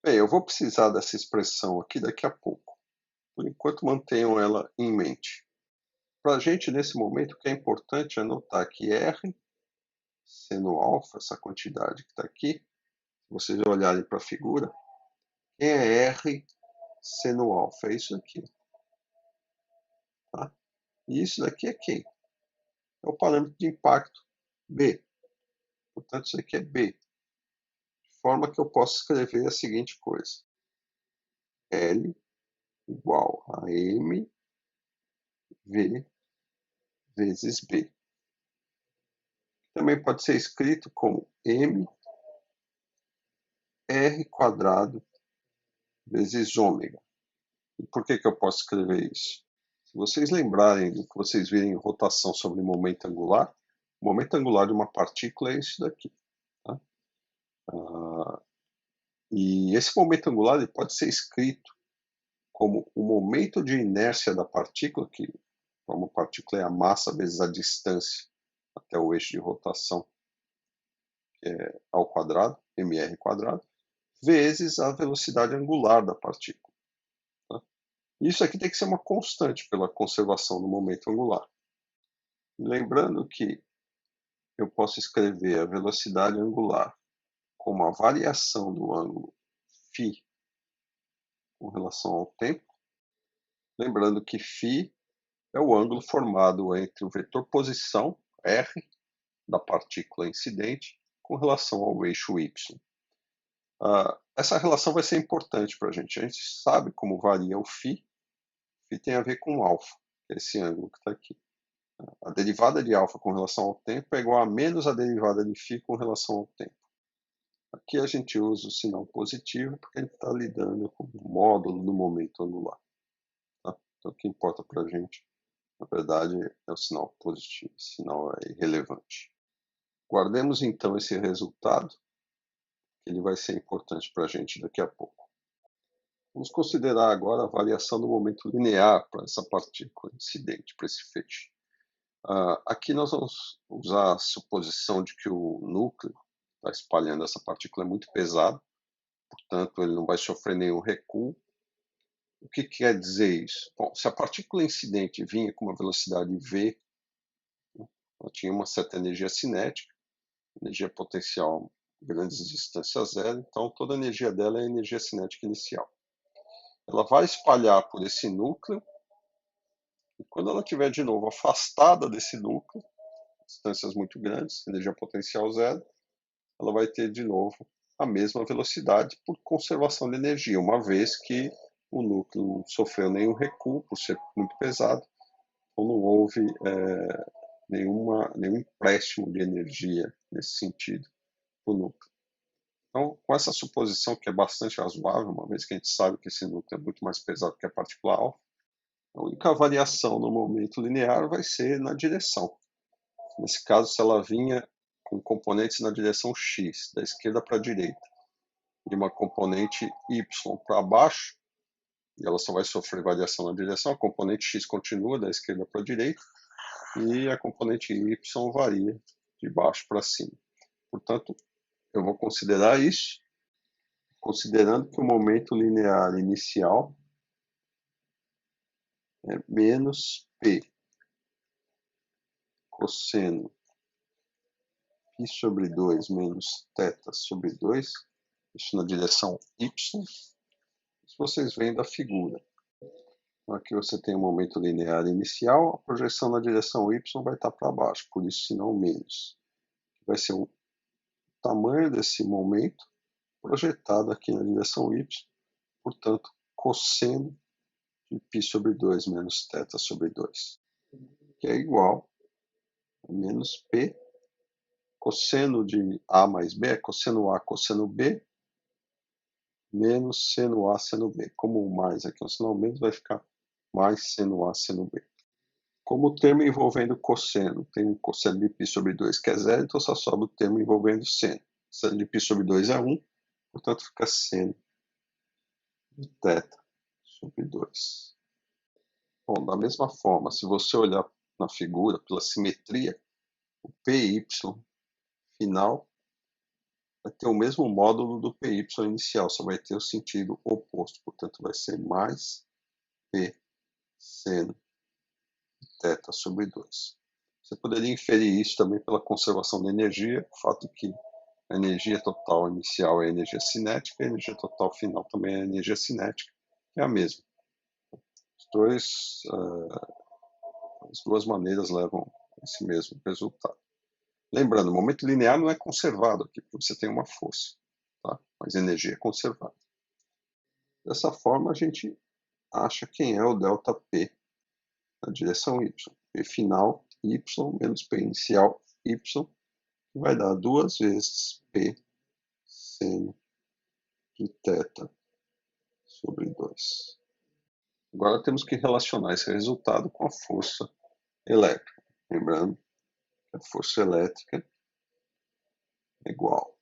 Bem, eu vou precisar dessa expressão aqui daqui a pouco. Por enquanto, mantenham ela em mente. Para a gente, nesse momento, o que é importante é notar que R, seno alfa, essa quantidade que está aqui, se vocês olharem para a figura, quem é R seno alfa? É isso aqui. Tá? E isso daqui é quem? É o parâmetro de impacto B. Portanto, isso aqui é B. De forma que eu posso escrever a seguinte coisa. L igual a M V vezes B. Também pode ser escrito como M R quadrado vezes ômega. E por que eu posso escrever isso? Se vocês lembrarem do que vocês viram em rotação sobre momento angular, o momento angular de uma partícula é isso daqui. Tá? E esse momento angular ele pode ser escrito como o momento de inércia da partícula, que uma partícula é a massa vezes a distância até o eixo de rotação, que é ao quadrado, mr quadrado, vezes a velocidade angular da partícula. Tá? Isso aqui tem que ser uma constante pela conservação do momento angular. Lembrando que eu posso escrever a velocidade angular como a variação do ângulo φ com relação ao tempo. Lembrando que φ é o ângulo formado entre o vetor posição, R, da partícula incidente, com relação ao eixo Y. Essa relação vai ser importante para a gente. A gente sabe como varia o φ. Φ tem a ver com alfa, que é esse ângulo que está aqui. A derivada de alfa com relação ao tempo é igual a menos a derivada de φ com relação ao tempo. Aqui a gente usa o sinal positivo porque ele está lidando com o módulo do momento angular. Tá? Então, o que importa para a gente, na verdade, é o sinal positivo. Esse sinal é irrelevante. Guardemos então esse resultado que ele vai ser importante para a gente daqui a pouco. Vamos considerar agora a variação do momento linear para essa partícula incidente, para esse feixe. Aqui nós vamos usar a suposição de que o núcleo está espalhando essa partícula é muito pesado, portanto ele não vai sofrer nenhum recuo. O que quer dizer isso? Bom, se a partícula incidente vinha com uma velocidade v, ela tinha uma certa energia cinética, energia potencial grandes distâncias zero, então toda a energia dela é a energia cinética inicial. Ela vai espalhar por esse núcleo, e quando ela estiver de novo afastada desse núcleo, distâncias muito grandes, energia potencial zero, ela vai ter de novo a mesma velocidade por conservação de energia, uma vez que o núcleo não sofreu nenhum recuo por ser muito pesado, então não houve nenhum empréstimo de energia nesse sentido para o núcleo. Então, com essa suposição que é bastante razoável, uma vez que a gente sabe que esse núcleo é muito mais pesado que a partícula alfa, a única variação no momento linear vai ser na direção. Nesse caso, se ela vinha com componentes na direção x, da esquerda para a direita, e uma componente y para baixo, e ela só vai sofrer variação na direção, a componente x continua da esquerda para a direita, e a componente y varia de baixo para cima. Portanto, eu vou considerar isso, considerando que o momento linear inicial é menos P cosseno π sobre 2 menos θ sobre 2, isso na direção y, isso vocês veem da figura. Então, aqui você tem o momento linear inicial, a projeção na direção y vai estar para baixo, por isso se não menos. Vai ser o tamanho desse momento projetado aqui na direção y, portanto, cosseno de π sobre 2 menos θ sobre 2, que é igual a menos P, cosseno de A mais B, é cosseno A cosseno B, menos seno A seno B. Como o mais aqui é um sinal menos, vai ficar mais seno A seno B. Como o termo envolvendo cosseno tem um cosseno de π sobre 2 que é zero, então só sobra o termo envolvendo seno. Seno de π sobre 2 é 1, portanto fica seno de θ sobre 2. Bom, da mesma forma, se você olhar na figura pela simetria, o PY final vai ter o mesmo módulo do PY inicial, só vai ter o sentido oposto, portanto vai ser mais P seno de θ sobre 2. Você poderia inferir isso também pela conservação de energia, o fato que a energia total inicial é a energia cinética, a energia total final também é a energia cinética, que é a mesma. As duas maneiras levam a esse mesmo resultado. Lembrando, o momento linear não é conservado aqui, porque você tem uma força, tá? Mas a energia é conservada. Dessa forma, a gente acha quem é o ΔP na direção y. P final y menos P inicial y, que vai dar 2 vezes P seno de θ sobre 2. Agora temos que relacionar esse resultado com a força elétrica. Lembrando que a força elétrica é igual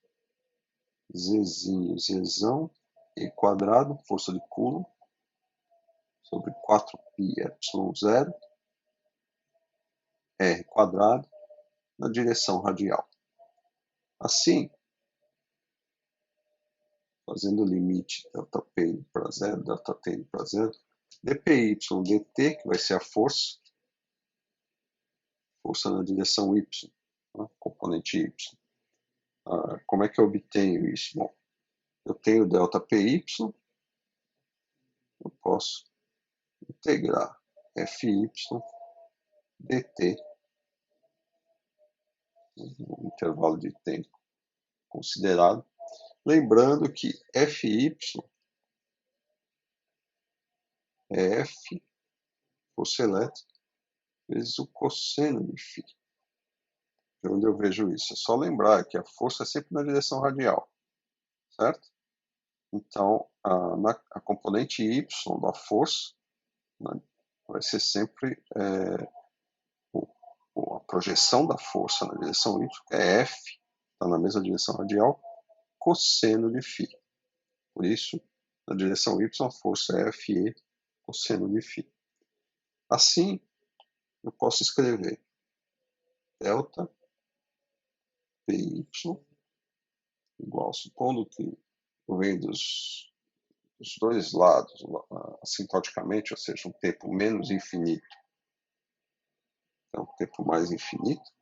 a Zzinho, Zzão, E quadrado, força de Coulomb, sobre 4πε0, R quadrado, na direção radial. Assim, fazendo o limite ΔP indo para zero, ΔT indo para zero, dPy dt, que vai ser a força na direção y, né, componente y. Como é que eu obtenho isso? Bom, eu tenho ΔPy, eu posso integrar Fy dt, no intervalo de tempo considerado, lembrando que Fy é F, força elétrica, vezes o cosseno de φ. De onde eu vejo isso? É só lembrar que a força é sempre na direção radial, certo? Então, a componente y da força, né, vai ser sempre a projeção da força na direção y, que é F, está na mesma direção radial, cosseno de φ. Por isso, na direção y, a força é Fe cosseno de φ. Assim, eu posso escrever delta Py igual, supondo que eu venho dos dois lados, assintoticamente, ou seja, um tempo menos infinito, então um tempo mais infinito,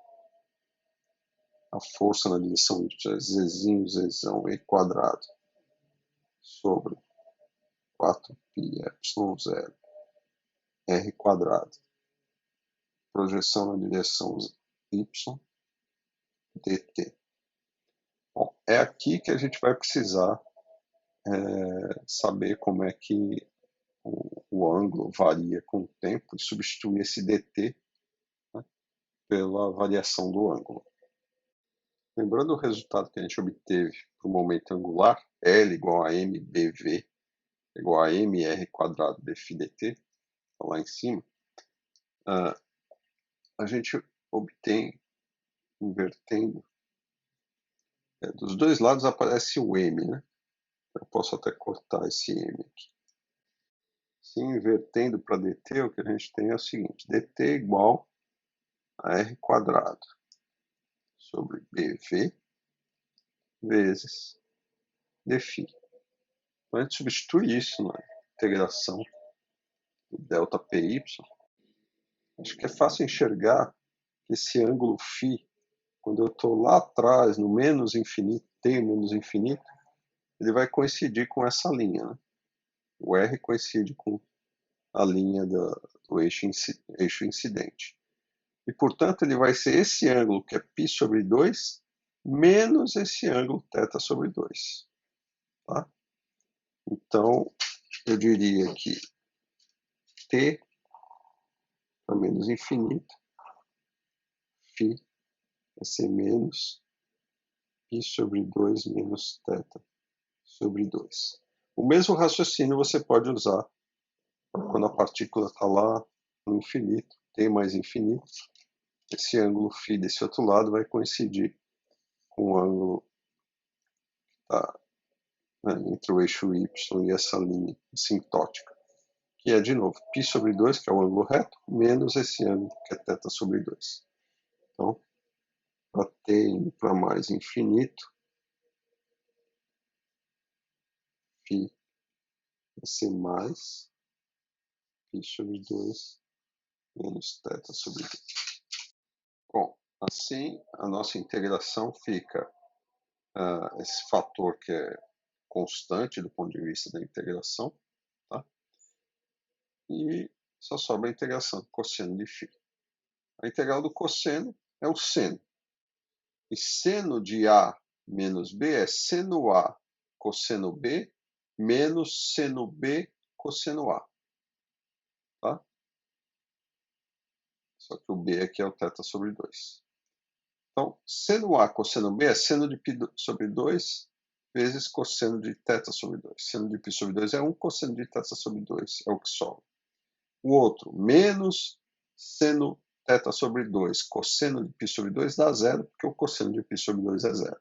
a força na direção y é zzinho, zão, e quadrado, sobre 4πε0 r quadrado. Projeção na direção y, dt. Bom, é aqui que a gente vai precisar saber como é que o ângulo varia com o tempo e substituir esse dt, né, pela variação do ângulo. Lembrando o resultado que a gente obteve para o momento angular, L igual a mbv igual a mr quadrado dφ dt, lá em cima, a gente obtém, invertendo, dos dois lados aparece o m, né? Eu posso até cortar esse m aqui. Se invertendo para dt, o que a gente tem é o seguinte: dt igual a r quadrado sobre bv vezes dφ. Então a gente substitui isso na integração do delta Py. Acho que é fácil enxergar que esse ângulo φ, quando eu estou lá atrás, no menos infinito, t menos infinito, ele vai coincidir com essa linha, né? O R coincide com a linha do eixo incidente. E, portanto, ele vai ser esse ângulo, que é π sobre 2, menos esse ângulo θ sobre 2. Tá? Então, eu diria que t para menos infinito, φ vai ser menos π sobre 2 menos θ sobre 2. O mesmo raciocínio você pode usar quando a partícula está lá no infinito, t mais infinito. Esse ângulo φ desse outro lado vai coincidir com o ângulo que está, né, entre o eixo y e essa linha assintótica, que é, de novo, π sobre 2, que é o ângulo reto, menos esse ângulo, que é θ sobre 2. Então, para t indo para mais infinito, φ vai ser mais π sobre 2 menos θ sobre 2. Bom, assim a nossa integração fica esse fator que é constante do ponto de vista da integração, tá? E só sobra a integração cosseno de φ. A integral do cosseno é o seno. E seno de A menos B é seno A cosseno B menos seno B cosseno A. Tá? Só que o B aqui é o θ sobre 2. Então, seno A cosseno B é seno de π sobre 2 vezes cosseno de θ sobre 2. Seno de π sobre 2 é 1, cosseno de θ sobre 2 é o que sobra. O outro, menos seno θ sobre 2, cosseno de π sobre 2 dá zero, porque o cosseno de π sobre 2 é zero.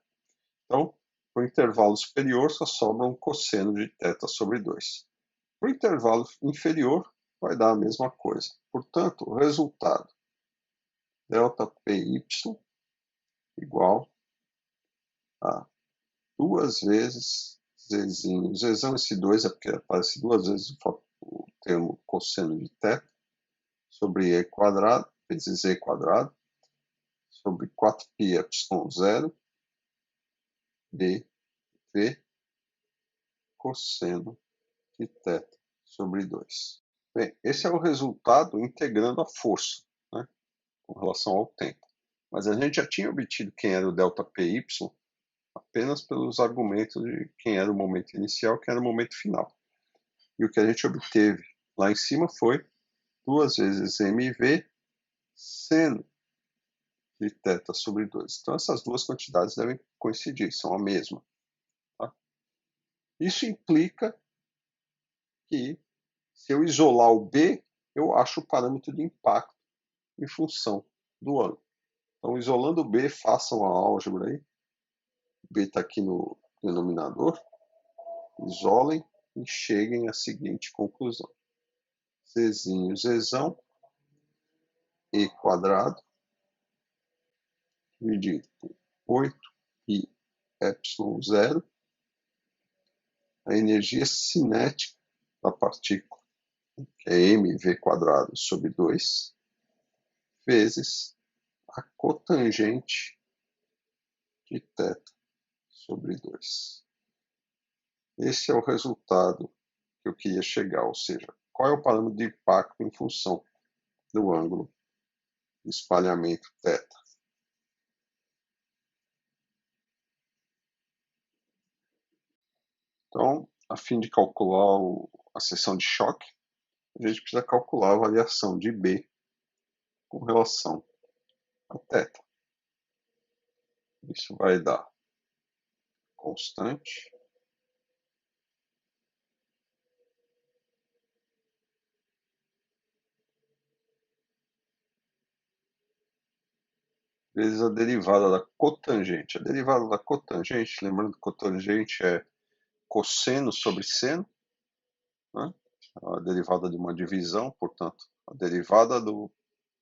Então, para o intervalo superior só sobra um cosseno de θ sobre 2. Para o intervalo inferior vai dar a mesma coisa. Portanto, o resultado, ΔPy igual a 2 vezes zzinho. Zzão, esse 2 é porque aparece 2 vezes o termo cosseno de θ sobre e quadrado vezes e quadrado sobre 4πε0 dv cosseno de θ sobre 2. Bem, esse é o resultado integrando a força, né, com relação ao tempo. Mas a gente já tinha obtido quem era o ΔPy apenas pelos argumentos de quem era o momento inicial, quem era o momento final. E o que a gente obteve lá em cima foi 2 vezes mv seno de θ sobre 2. Então essas duas quantidades devem coincidir, são a mesma. Tá? Isso implica que, se eu isolar o B, eu acho o parâmetro de impacto em função do ângulo. Então, isolando o B, façam a álgebra aí. O B está aqui no denominador, isolem e cheguem à seguinte conclusão. Zzinho, Zzão, E quadrado, dividido por 8π ε0, a energia cinética da partícula, que é mv quadrado sobre 2, vezes a cotangente de θ sobre 2. Esse é o resultado que eu queria chegar, ou seja, qual é o parâmetro de impacto em função do ângulo de espalhamento θ. Então, a fim de calcular a seção de choque, a gente precisa calcular a variação de B com relação a θ. Isso vai dar constante vezes a derivada da cotangente. A derivada da cotangente, lembrando que cotangente é cosseno sobre seno, né? A derivada de uma divisão, portanto, a derivada do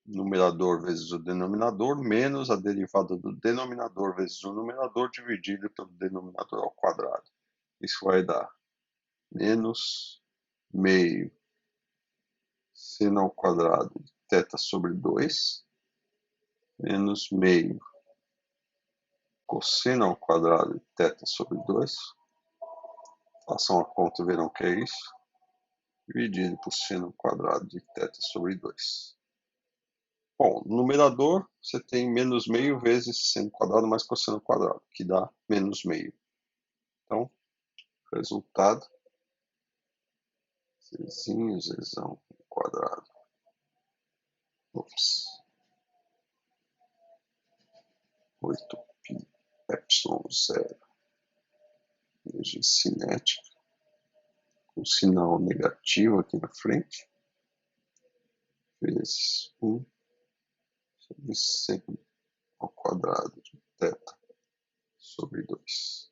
numerador vezes o denominador, menos a derivada do denominador vezes o numerador, dividido pelo denominador ao quadrado. Isso vai dar menos meio seno ao quadrado de θ sobre 2, menos meio cosseno ao quadrado de θ sobre 2, façam a conta e verão que é isso, dividido por seno ao quadrado de θ sobre 2. Bom, no numerador você tem menos meio vezes seno quadrado mais cosseno quadrado, que dá menos meio. Então, resultado, Zzinho, Zzão quadrado. Ops. 8π ε0. Energia cinética. Com sinal negativo aqui na frente. Vezes 1 sobre seno ao quadrado de θ sobre 2.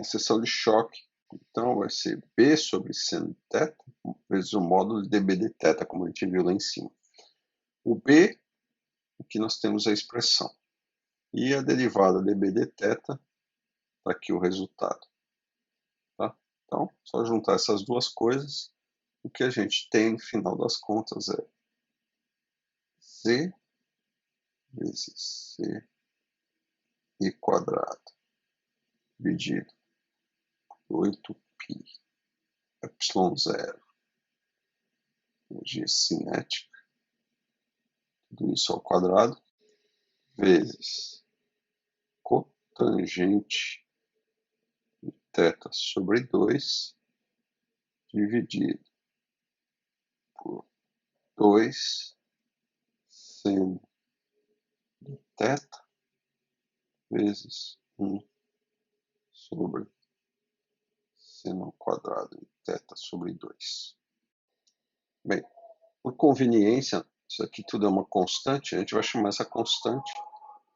A seção de choque, então, vai ser B sobre seno de θ vezes o módulo de dB de θ, como a gente viu lá em cima. O B, aqui nós temos a expressão. E a derivada dB de θ, está aqui o resultado. Tá? Então, só juntar essas duas coisas, o que a gente tem no final das contas é Z vezes C e quadrado, dividido por 8π ε0, energia cinética, tudo isso ao quadrado, vezes cotangente de θ sobre 2, dividido por 2 seno de θ vezes 1 sobre seno ao quadrado de θ sobre 2. Bem, por conveniência, isso aqui tudo é uma constante, a gente vai chamar essa constante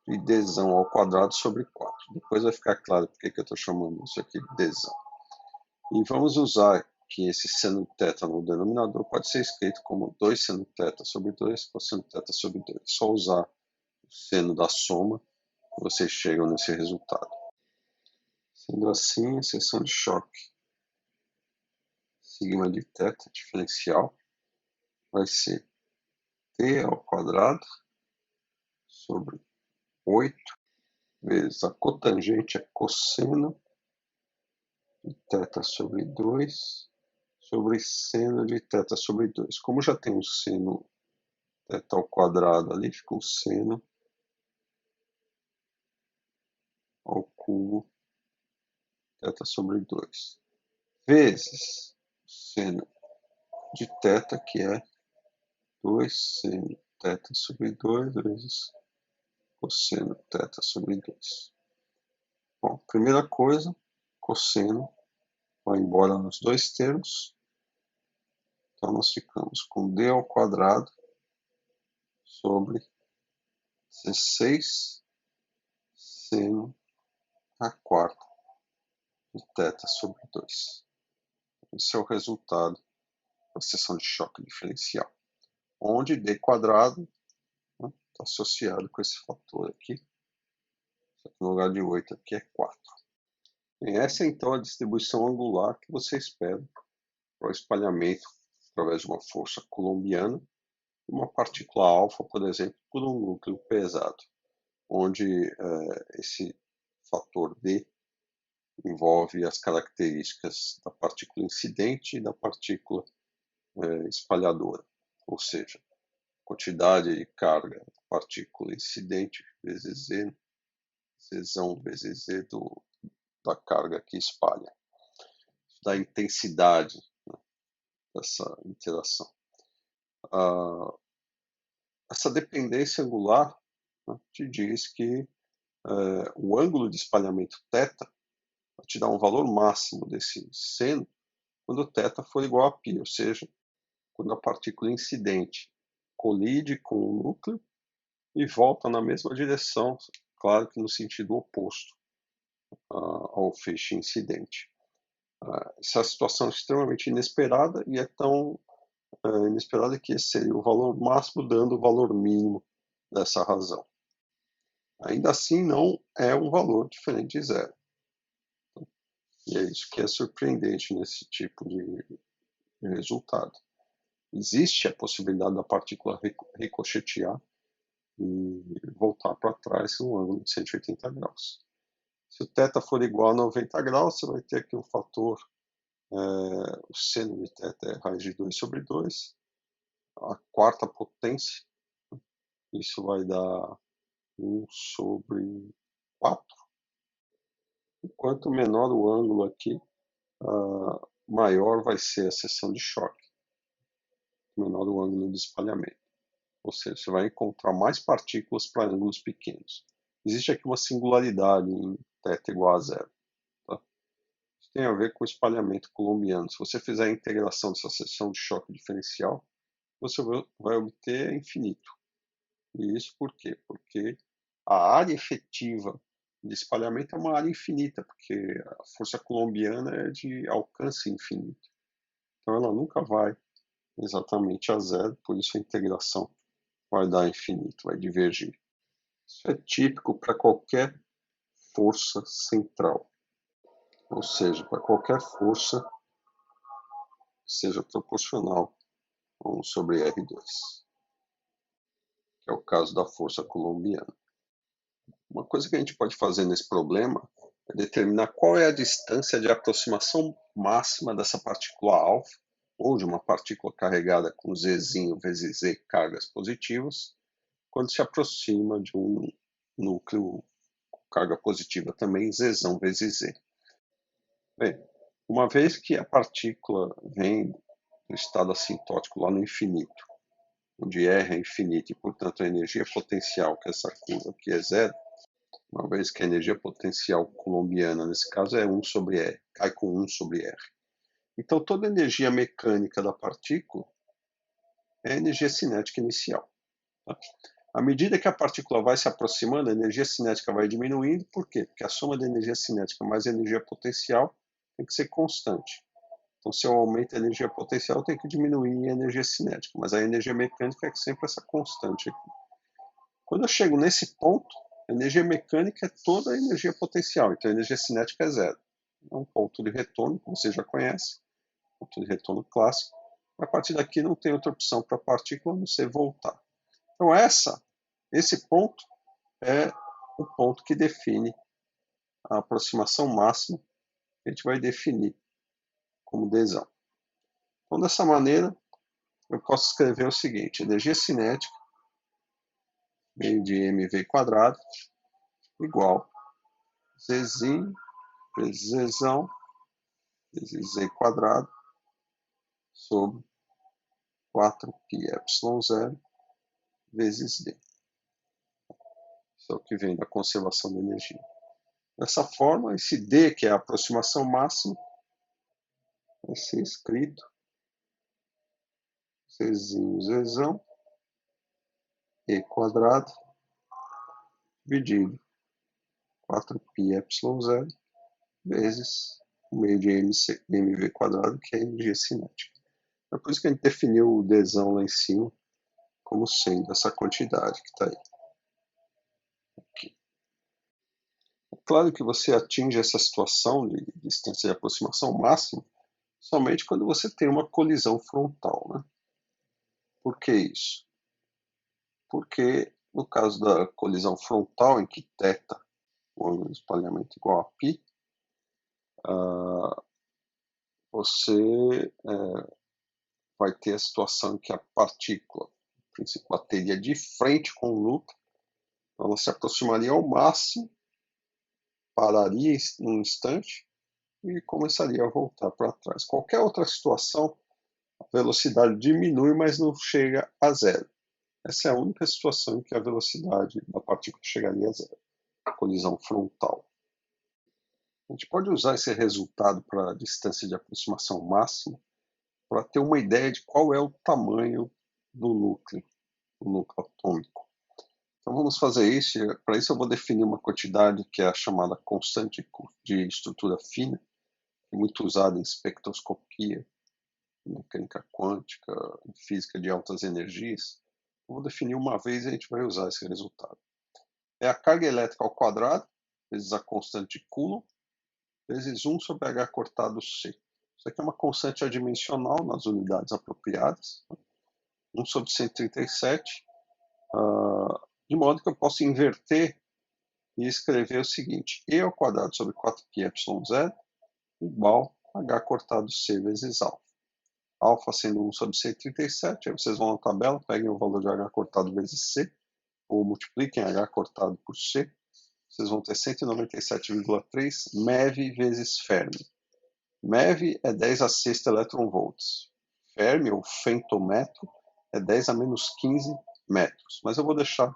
de dzão ao quadrado sobre 4. Depois vai ficar claro porque eu estou chamando isso aqui de dzão. E vamos usar que esse seno de θ no denominador pode ser escrito como 2 seno de θ sobre 2 cosseno de θ sobre 2. Só usar o seno da soma e vocês chegam nesse resultado. Sendo assim, a seção de choque sigma de θ diferencial vai ser t ao quadrado sobre 8 vezes a cotangente é cosseno de θ sobre 2 sobre seno de θ sobre 2. Como já tem um seno θ ao quadrado ali, fica um seno ao cubo θ sobre 2 vezes seno de θ, que é 2 seno θ sobre 2 vezes cosseno θ sobre 2. Bom, primeira coisa, cosseno vai embora nos dois termos. Então, nós ficamos com d ao quadrado sobre 16 seno a quarta de θ sobre 2. Esse é o resultado da seção de choque diferencial, onde d quadrado está associado com esse fator aqui, só que no lugar de 8 aqui é 4. E essa é então a distribuição angular que você espera para o espalhamento através de uma força coulombiana, uma partícula alfa, por exemplo, por um núcleo pesado, onde esse fator D envolve as características da partícula incidente e da partícula espalhadora, ou seja, quantidade de carga da partícula incidente vezes Z, Zão vezes Z da carga que espalha, da intensidade, né, dessa interação. Essa dependência angular, né, te diz que o ângulo de espalhamento θ vai te dar um valor máximo desse seno quando θ for igual a π, ou seja, quando a partícula incidente colide com o núcleo e volta na mesma direção, claro que no sentido oposto ao feixe incidente. Essa situação é extremamente inesperada e é tão inesperada que esse seria o valor máximo dando o valor mínimo dessa razão. Ainda assim, não é um valor diferente de zero. E é isso que é surpreendente nesse tipo de resultado. Existe a possibilidade da partícula ricochetear e voltar para trás em um ângulo de 180 graus. Se o θ for igual a 90 graus, você vai ter aqui um fator, o seno de θ é raiz de 2 sobre 2, a quarta potência, isso vai dar 1 sobre 4. E quanto menor o ângulo aqui, maior vai ser a seção de choque, menor o ângulo de espalhamento. Ou seja, você vai encontrar mais partículas para ângulos pequenos. Existe aqui uma singularidade em θ igual a zero. Tá? Isso tem a ver com o espalhamento coulombiano. Se você fizer a integração dessa seção de choque diferencial, você vai obter infinito. E isso por quê? Porque a área efetiva de espalhamento é uma área infinita, porque a força coulombiana é de alcance infinito. Então ela nunca vai exatamente a zero, por isso a integração vai dar infinito, vai divergir. Isso é típico para qualquer força central, ou seja, para qualquer força que seja proporcional a 1 sobre R2, que é o caso da força coulombiana. Uma coisa que a gente pode fazer nesse problema é determinar qual é a distância de aproximação máxima dessa partícula alfa, ou de uma partícula carregada com Zzinho vezes Z cargas positivas, quando se aproxima de um núcleo com carga positiva também, Zão vezes Z. Bem, uma vez que a partícula vem do estado assintótico lá no infinito, onde R é infinito e, portanto, a energia potencial, que essa curva aqui é zero, uma vez que a energia potencial coulombiana, nesse caso, é 1 sobre R, cai com 1 sobre R. Então, toda a energia mecânica da partícula é a energia cinética inicial. Tá? À medida que a partícula vai se aproximando, a energia cinética vai diminuindo. Por quê? Porque a soma da energia cinética mais a energia potencial tem que ser constante. Então, se eu aumento a energia potencial, eu tenho que diminuir a energia cinética. Mas a energia mecânica é sempre essa constante aqui. Quando eu chego nesse ponto, a energia mecânica é toda a energia potencial. Então, a energia cinética é zero. É um ponto de retorno, que você já conhece. Ponto de retorno clássico. A partir daqui não tem outra opção para a partícula a não ser voltar. Então, esse ponto é o ponto que define a aproximação máxima que a gente vai definir como Dzão. Então, dessa maneira, eu posso escrever o seguinte: energia cinética meio de mv quadrado igual Zzinho vezes Zão vezes Z quadrado sobre 4πε0 vezes D. Isso é o que vem da conservação de energia. Dessa forma, esse D, que é a aproximação máxima, vai ser escrito Zzinho Zão E quadrado dividido 4πε0 vezes por meio de mv², que é a energia cinética. É por isso que a gente definiu o Dzão lá em cima como sendo essa quantidade que está aí. Aqui. É claro que você atinge essa situação de distância de aproximação máxima somente quando você tem uma colisão frontal, né? Por que isso? Porque no caso da colisão frontal, em que θ, o ângulo de espalhamento igual a π, você vai ter a situação em que a partícula, a princípio, bateria de frente com o núcleo, ela se aproximaria ao máximo, pararia num instante e começaria a voltar para trás. Qualquer outra situação, a velocidade diminui, mas não chega a zero. Essa é a única situação em que a velocidade da partícula chegaria a zero, a colisão frontal. A gente pode usar esse resultado para a distância de aproximação máxima para ter uma ideia de qual é o tamanho do núcleo atômico. Então vamos fazer isso. Para isso eu vou definir uma quantidade que é a chamada constante de estrutura fina, que é muito usada em espectroscopia, em mecânica quântica, em física de altas energias. Eu vou definir uma vez e a gente vai usar esse resultado. É a carga elétrica ao quadrado, vezes a constante de Coulomb, vezes 1 sobre h cortado c. Isso aqui é uma constante adimensional nas unidades apropriadas, 1 sobre 137, de modo que eu possa inverter e escrever o seguinte: e ao quadrado sobre 4πy0 igual a h cortado c vezes alfa. Alfa sendo 1 sobre 137, aí vocês vão na tabela, peguem o valor de h cortado vezes c, ou multipliquem h cortado por c, vocês vão ter 197,3 MeV vezes Fermi. MeV é 10 a sexta eletronvolts. Fermi, ou femtometro, é 10 a menos 15 metros. Mas eu vou deixar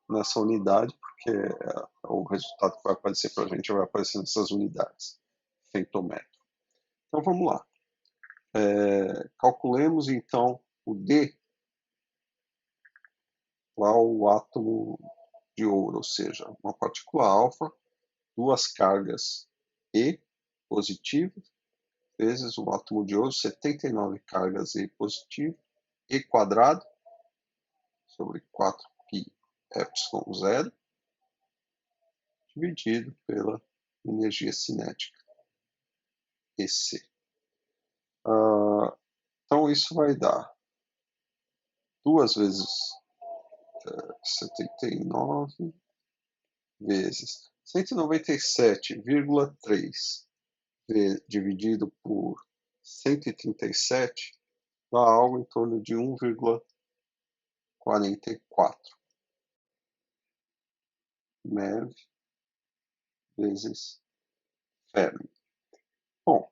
nessa unidade, porque o resultado que vai aparecer para a gente vai aparecer nessas unidades. Femtometro. Então vamos lá. Calculemos então o D, lá o átomo de ouro, ou seja, uma partícula alfa, duas cargas E positivas, vezes o átomo de ouro, 79 cargas E positivo, E quadrado, sobre 4πε0, dividido pela energia cinética, EC. Então isso vai dar 2 vezes 79 vezes 197,3 dividido por 137 dá algo em torno de 1,44 MeV vezes Fermi. Bom,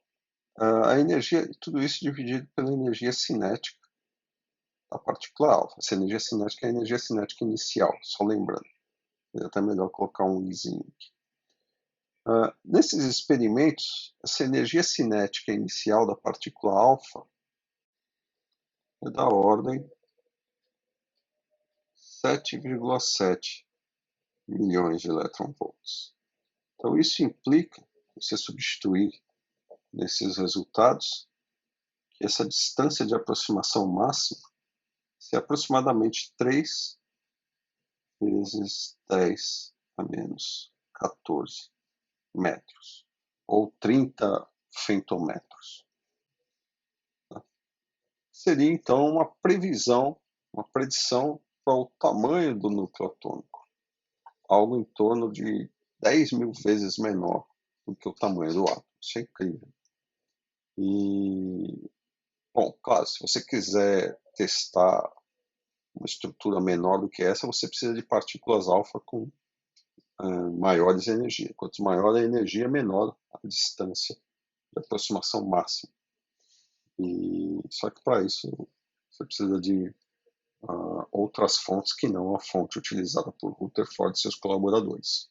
a energia, tudo isso dividido pela energia cinética da partícula alfa. Essa energia cinética é a energia cinética inicial, só lembrando. É até melhor colocar um izinho aqui. Nesses experimentos, essa energia cinética inicial da partícula alfa é da ordem 7,7 milhões de eletronvolts. Então isso implica, você substituir nesses resultados, que essa distância de aproximação máxima é aproximadamente 3 vezes 10 a menos 14 metros, ou 30 femtometros. Seria então uma previsão, uma predição para o tamanho do núcleo atômico, algo em torno de 10.000 vezes menor do que o tamanho do átomo. Isso é incrível. E, bom, claro, se você quiser testar uma estrutura menor do que essa, você precisa de partículas alfa com maiores energias. Quanto maior a energia, menor a distância de aproximação máxima. Só que para isso você precisa de outras fontes que não a fonte utilizada por Rutherford e seus colaboradores.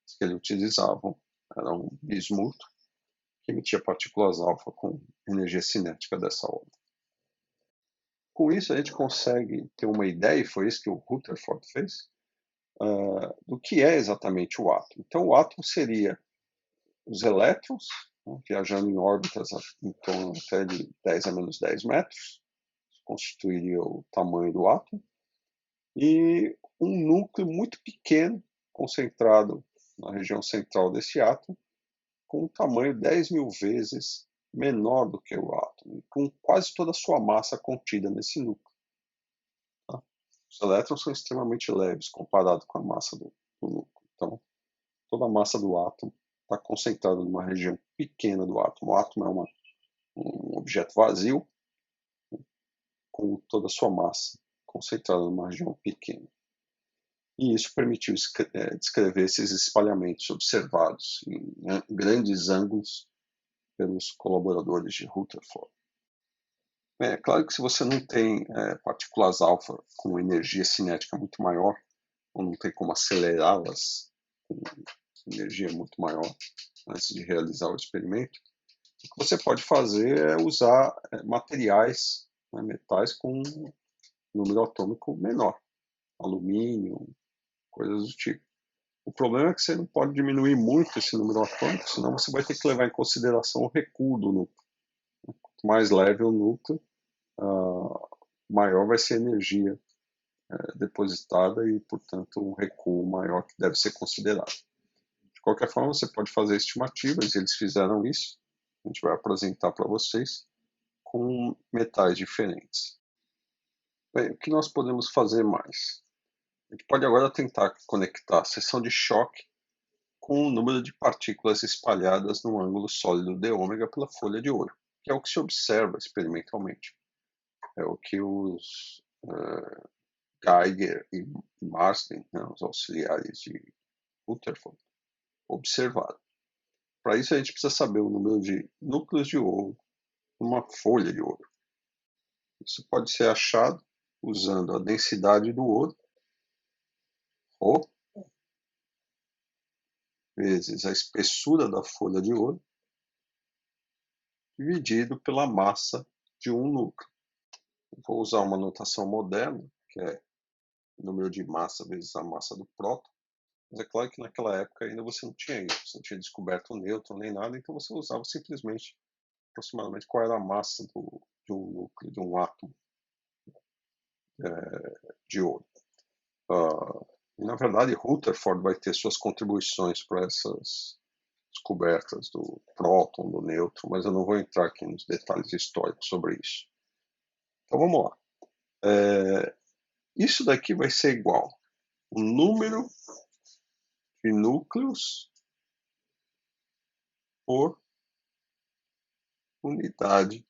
As que eles utilizavam era um bismuto que emitia partículas alfa com energia cinética dessa ordem. Com isso a gente consegue ter uma ideia, e foi isso que o Rutherford fez, do que é exatamente o átomo. Então o átomo seria os elétrons né, viajando em órbitas em torno até de 10 a menos 10 metros, constituiria o tamanho do átomo, e um núcleo muito pequeno, concentrado na região central desse átomo, com um tamanho 10.000 vezes menor do que o átomo, com quase toda a sua massa contida nesse núcleo. Tá? Os elétrons são extremamente leves comparado com a massa do núcleo. Então, toda a massa do átomo está concentrada numa região pequena do átomo. O átomo é um objeto vazio com toda a sua massa concentrada numa região pequena. E isso permitiu descrever esses espalhamentos observados em grandes ângulos pelos colaboradores de Rutherford. É claro que se você não tem partículas alfa com energia cinética muito maior, ou não tem como acelerá-las com energia muito maior antes de realizar o experimento, o que você pode fazer é usar materiais, metais com número atômico menor, alumínio, coisas do tipo. O problema é que você não pode diminuir muito esse número atômico, senão você vai ter que levar em consideração o recuo do núcleo. Quanto mais leve o núcleo, maior vai ser a energia depositada e, portanto, um recuo maior que deve ser considerado. De qualquer forma, você pode fazer estimativas, e eles fizeram isso. A gente vai apresentar para vocês com metais diferentes. Bem, o que nós podemos fazer mais? A gente pode agora tentar conectar a seção de choque com o número de partículas espalhadas no ângulo sólido d ômega pela folha de ouro, que é o que se observa experimentalmente. É o que os Geiger e Marsden, os auxiliares de Rutherford, observaram. Para isso a gente precisa saber o número de núcleos de ouro numa folha de ouro. Isso pode ser achado usando a densidade do ouro, Rho, vezes a espessura da folha de ouro, dividido pela massa de um núcleo. Vou usar uma notação moderna, que é o número de massa vezes a massa do próton. Mas é claro que naquela época ainda você não tinha isso, você não tinha descoberto o nêutron nem nada, então você usava simplesmente aproximadamente qual era a massa de um núcleo, de um átomo de ouro. E, na verdade, Rutherford vai ter suas contribuições para essas descobertas do próton, do nêutron, mas eu não vou entrar aqui nos detalhes históricos sobre isso. Então vamos lá. Isso daqui vai ser igual o número de núcleos por unidade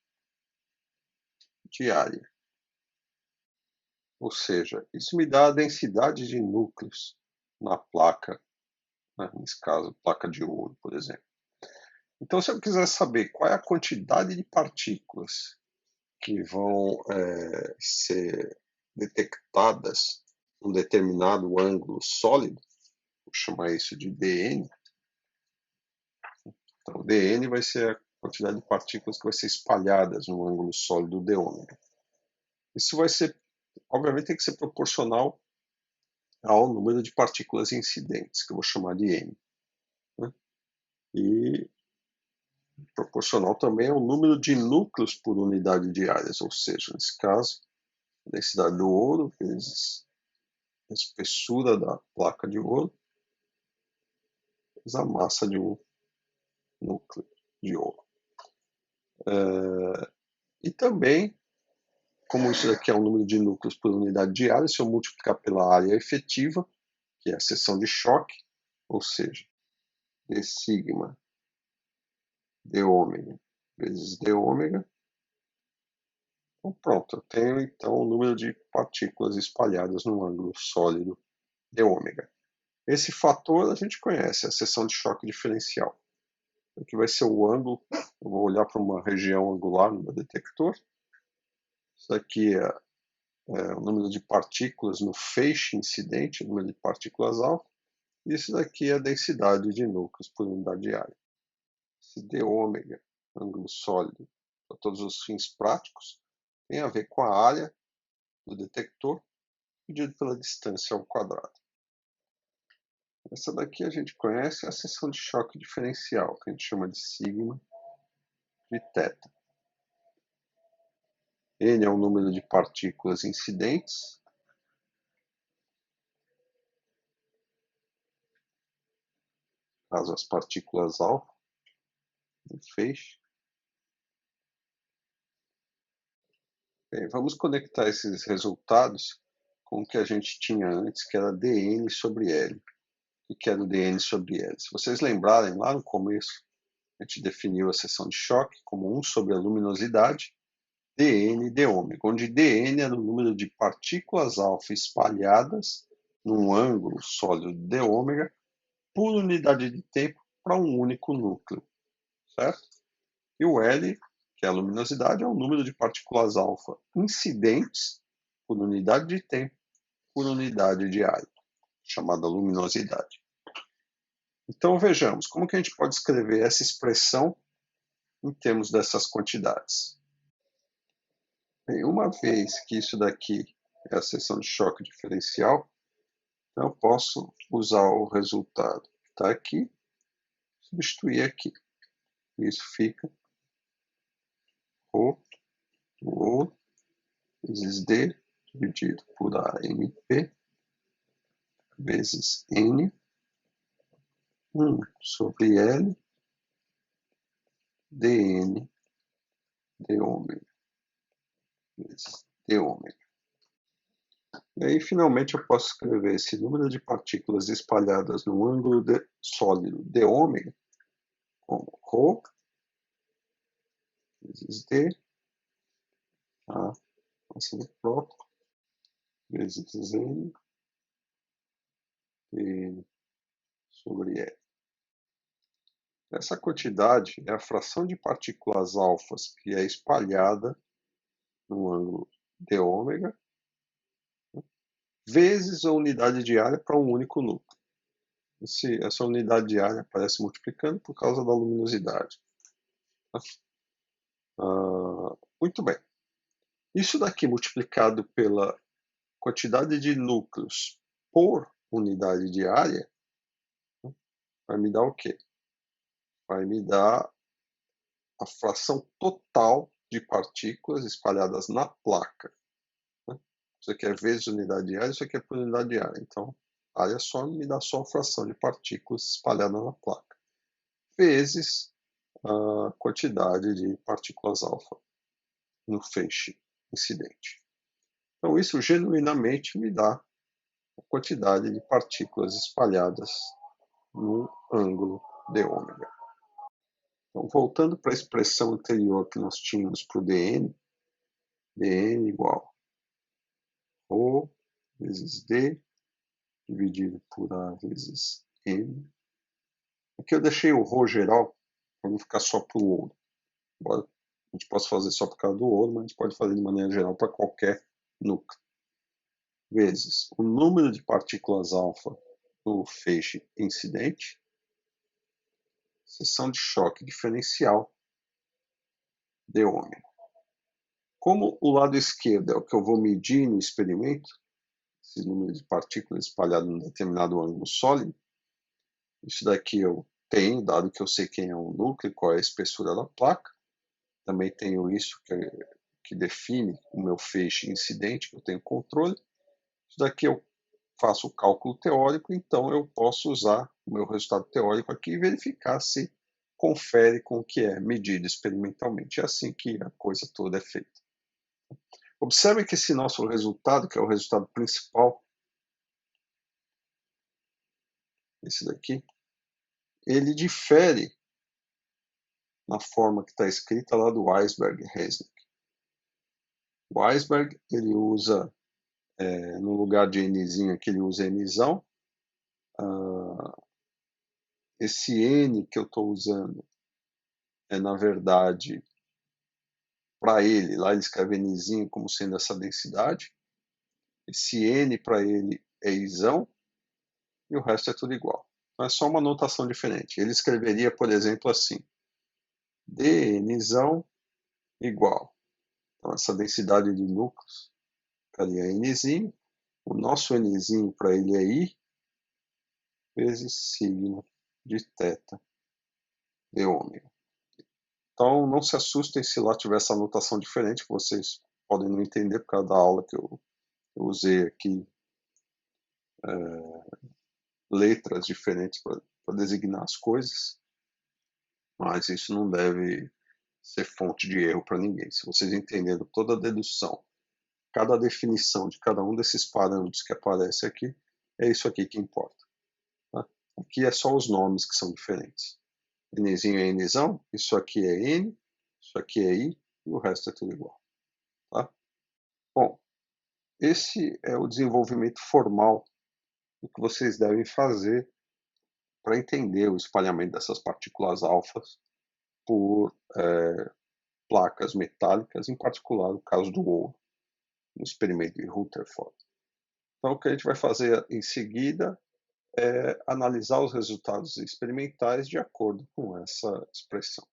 de área. Ou seja, isso me dá a densidade de núcleos na placa, nesse caso, placa de ouro, por exemplo. Então, se eu quiser saber qual é a quantidade de partículas que vão ser detectadas num determinado ângulo sólido, vou chamar isso de dN. Então, dN vai ser a quantidade de partículas que vai ser espalhadas no ângulo sólido d ômega. Isso vai ser, obviamente, tem que ser proporcional ao número de partículas incidentes, que eu vou chamar de n. Né? E proporcional também ao número de núcleos por unidade de áreas, ou seja, nesse caso, a densidade do ouro vezes a espessura da placa de ouro vezes a massa de um núcleo de ouro. E também, como isso daqui é um número de núcleos por unidade de área, se eu multiplicar pela área efetiva, que é a seção de choque, ou seja, d sigma d ômega vezes d ômega, então pronto, eu tenho então o número de partículas espalhadas no ângulo sólido d ômega. Esse fator a gente conhece, a seção de choque diferencial. Aqui vai ser o ângulo, eu vou olhar para uma região angular no meu detector. Isso aqui é o número de partículas no feixe incidente, o número de partículas alfa. E isso daqui é a densidade de núcleos por unidade de área. Esse d ômega, ângulo sólido, para todos os fins práticos, tem a ver com a área do detector dividido pela distância ao quadrado. Essa daqui a gente conhece, é a seção de choque diferencial, que a gente chama de sigma de θ. N é o número de partículas incidentes. Caso as partículas alfa do feixe. Bem, vamos conectar esses resultados com o que a gente tinha antes, que era dN sobre L. O que era o dN sobre L? Se vocês lembrarem, lá no começo, a gente definiu a seção de choque como 1 sobre a luminosidade, dN de ômega, onde dN era o número de partículas alfa espalhadas num ângulo sólido de ômega por unidade de tempo para um único núcleo, certo? E o L, que é a luminosidade, é o número de partículas alfa incidentes por unidade de tempo por unidade de área, chamada luminosidade. Então vejamos, como que a gente pode escrever essa expressão em termos dessas quantidades? Bem, uma vez que isso daqui é a seção de choque diferencial, então eu posso usar o resultado que está aqui, substituir aqui. Isso fica ρ vezes D dividido por AMP vezes N 1 sobre L dN de ômega vezes d ômega. E aí, finalmente, eu posso escrever esse número de partículas espalhadas no ângulo sólido de ômega como ρ vezes D, a ácido próprio, vezes N, N sobre L. Essa quantidade é a fração de partículas alfas que é espalhada no ângulo de ômega, vezes a unidade de área para um único núcleo. Essa unidade de área aparece multiplicando por causa da luminosidade. Muito bem. Isso daqui multiplicado pela quantidade de núcleos por unidade de área vai me dar o quê? Vai me dar a fração total de partículas espalhadas na placa. Isso aqui é vezes unidade de área, isso aqui é por unidade de área. Então, a área só me dá só a fração de partículas espalhadas na placa, vezes a quantidade de partículas alfa no feixe incidente. Então, isso genuinamente me dá a quantidade de partículas espalhadas no ângulo de ômega. Então, voltando para a expressão anterior que nós tínhamos para o dN, dN igual ρ vezes D dividido por A vezes M. Aqui eu deixei o ρ geral para não ficar só para o ouro. Embora a gente possa fazer só por causa do ouro, mas a gente pode fazer de maneira geral para qualquer núcleo. Vezes o número de partículas alfa no feixe incidente, seção de choque diferencial de ômega. Como o lado esquerdo é o que eu vou medir no experimento, esse número de partículas espalhado em um determinado ângulo sólido, isso daqui eu tenho, dado que eu sei quem é o núcleo, qual é a espessura da placa. Também tenho isso que define o meu feixe incidente, que eu tenho controle. Isso daqui eu faço o cálculo teórico, então eu posso usar o meu resultado teórico aqui e verificar se confere com o que é medido experimentalmente. É assim que a coisa toda é feita. Observe que esse nosso resultado, que é o resultado principal, esse daqui, ele difere na forma que está escrita lá do Weisberg-Resnick. O Weisberg, ele usa, no lugar de Nzinho aqui, ele usa Nzão. Esse N que eu estou usando é, na verdade, para ele, lá ele escreve Nzinho como sendo essa densidade. Esse N para ele é Izão, e o resto é tudo igual. Então é só uma notação diferente. Ele escreveria, por exemplo, assim: dNzão igual. Então, essa densidade de núcleos ficaria Nzinho. O nosso Nzinho para ele é I. vezes sigma de θ de ômega. Então, não se assustem se lá tiver essa anotação diferente, que vocês podem não entender por causa da aula que eu usei aqui letras diferentes para designar as coisas, mas isso não deve ser fonte de erro para ninguém. Se vocês entenderam toda a dedução, cada definição de cada um desses parâmetros que aparece aqui, é isso aqui que importa. Tá? Aqui é só os nomes que são diferentes. Nzinho é Nzão, isso aqui é N, isso aqui é I, e o resto é tudo igual. Tá? Bom, esse é o desenvolvimento formal do que vocês devem fazer para entender o espalhamento dessas partículas alfas por placas metálicas, em particular no caso do ouro, no experimento de Rutherford. Então, o que a gente vai fazer em seguida é analisar os resultados experimentais de acordo com essa expressão.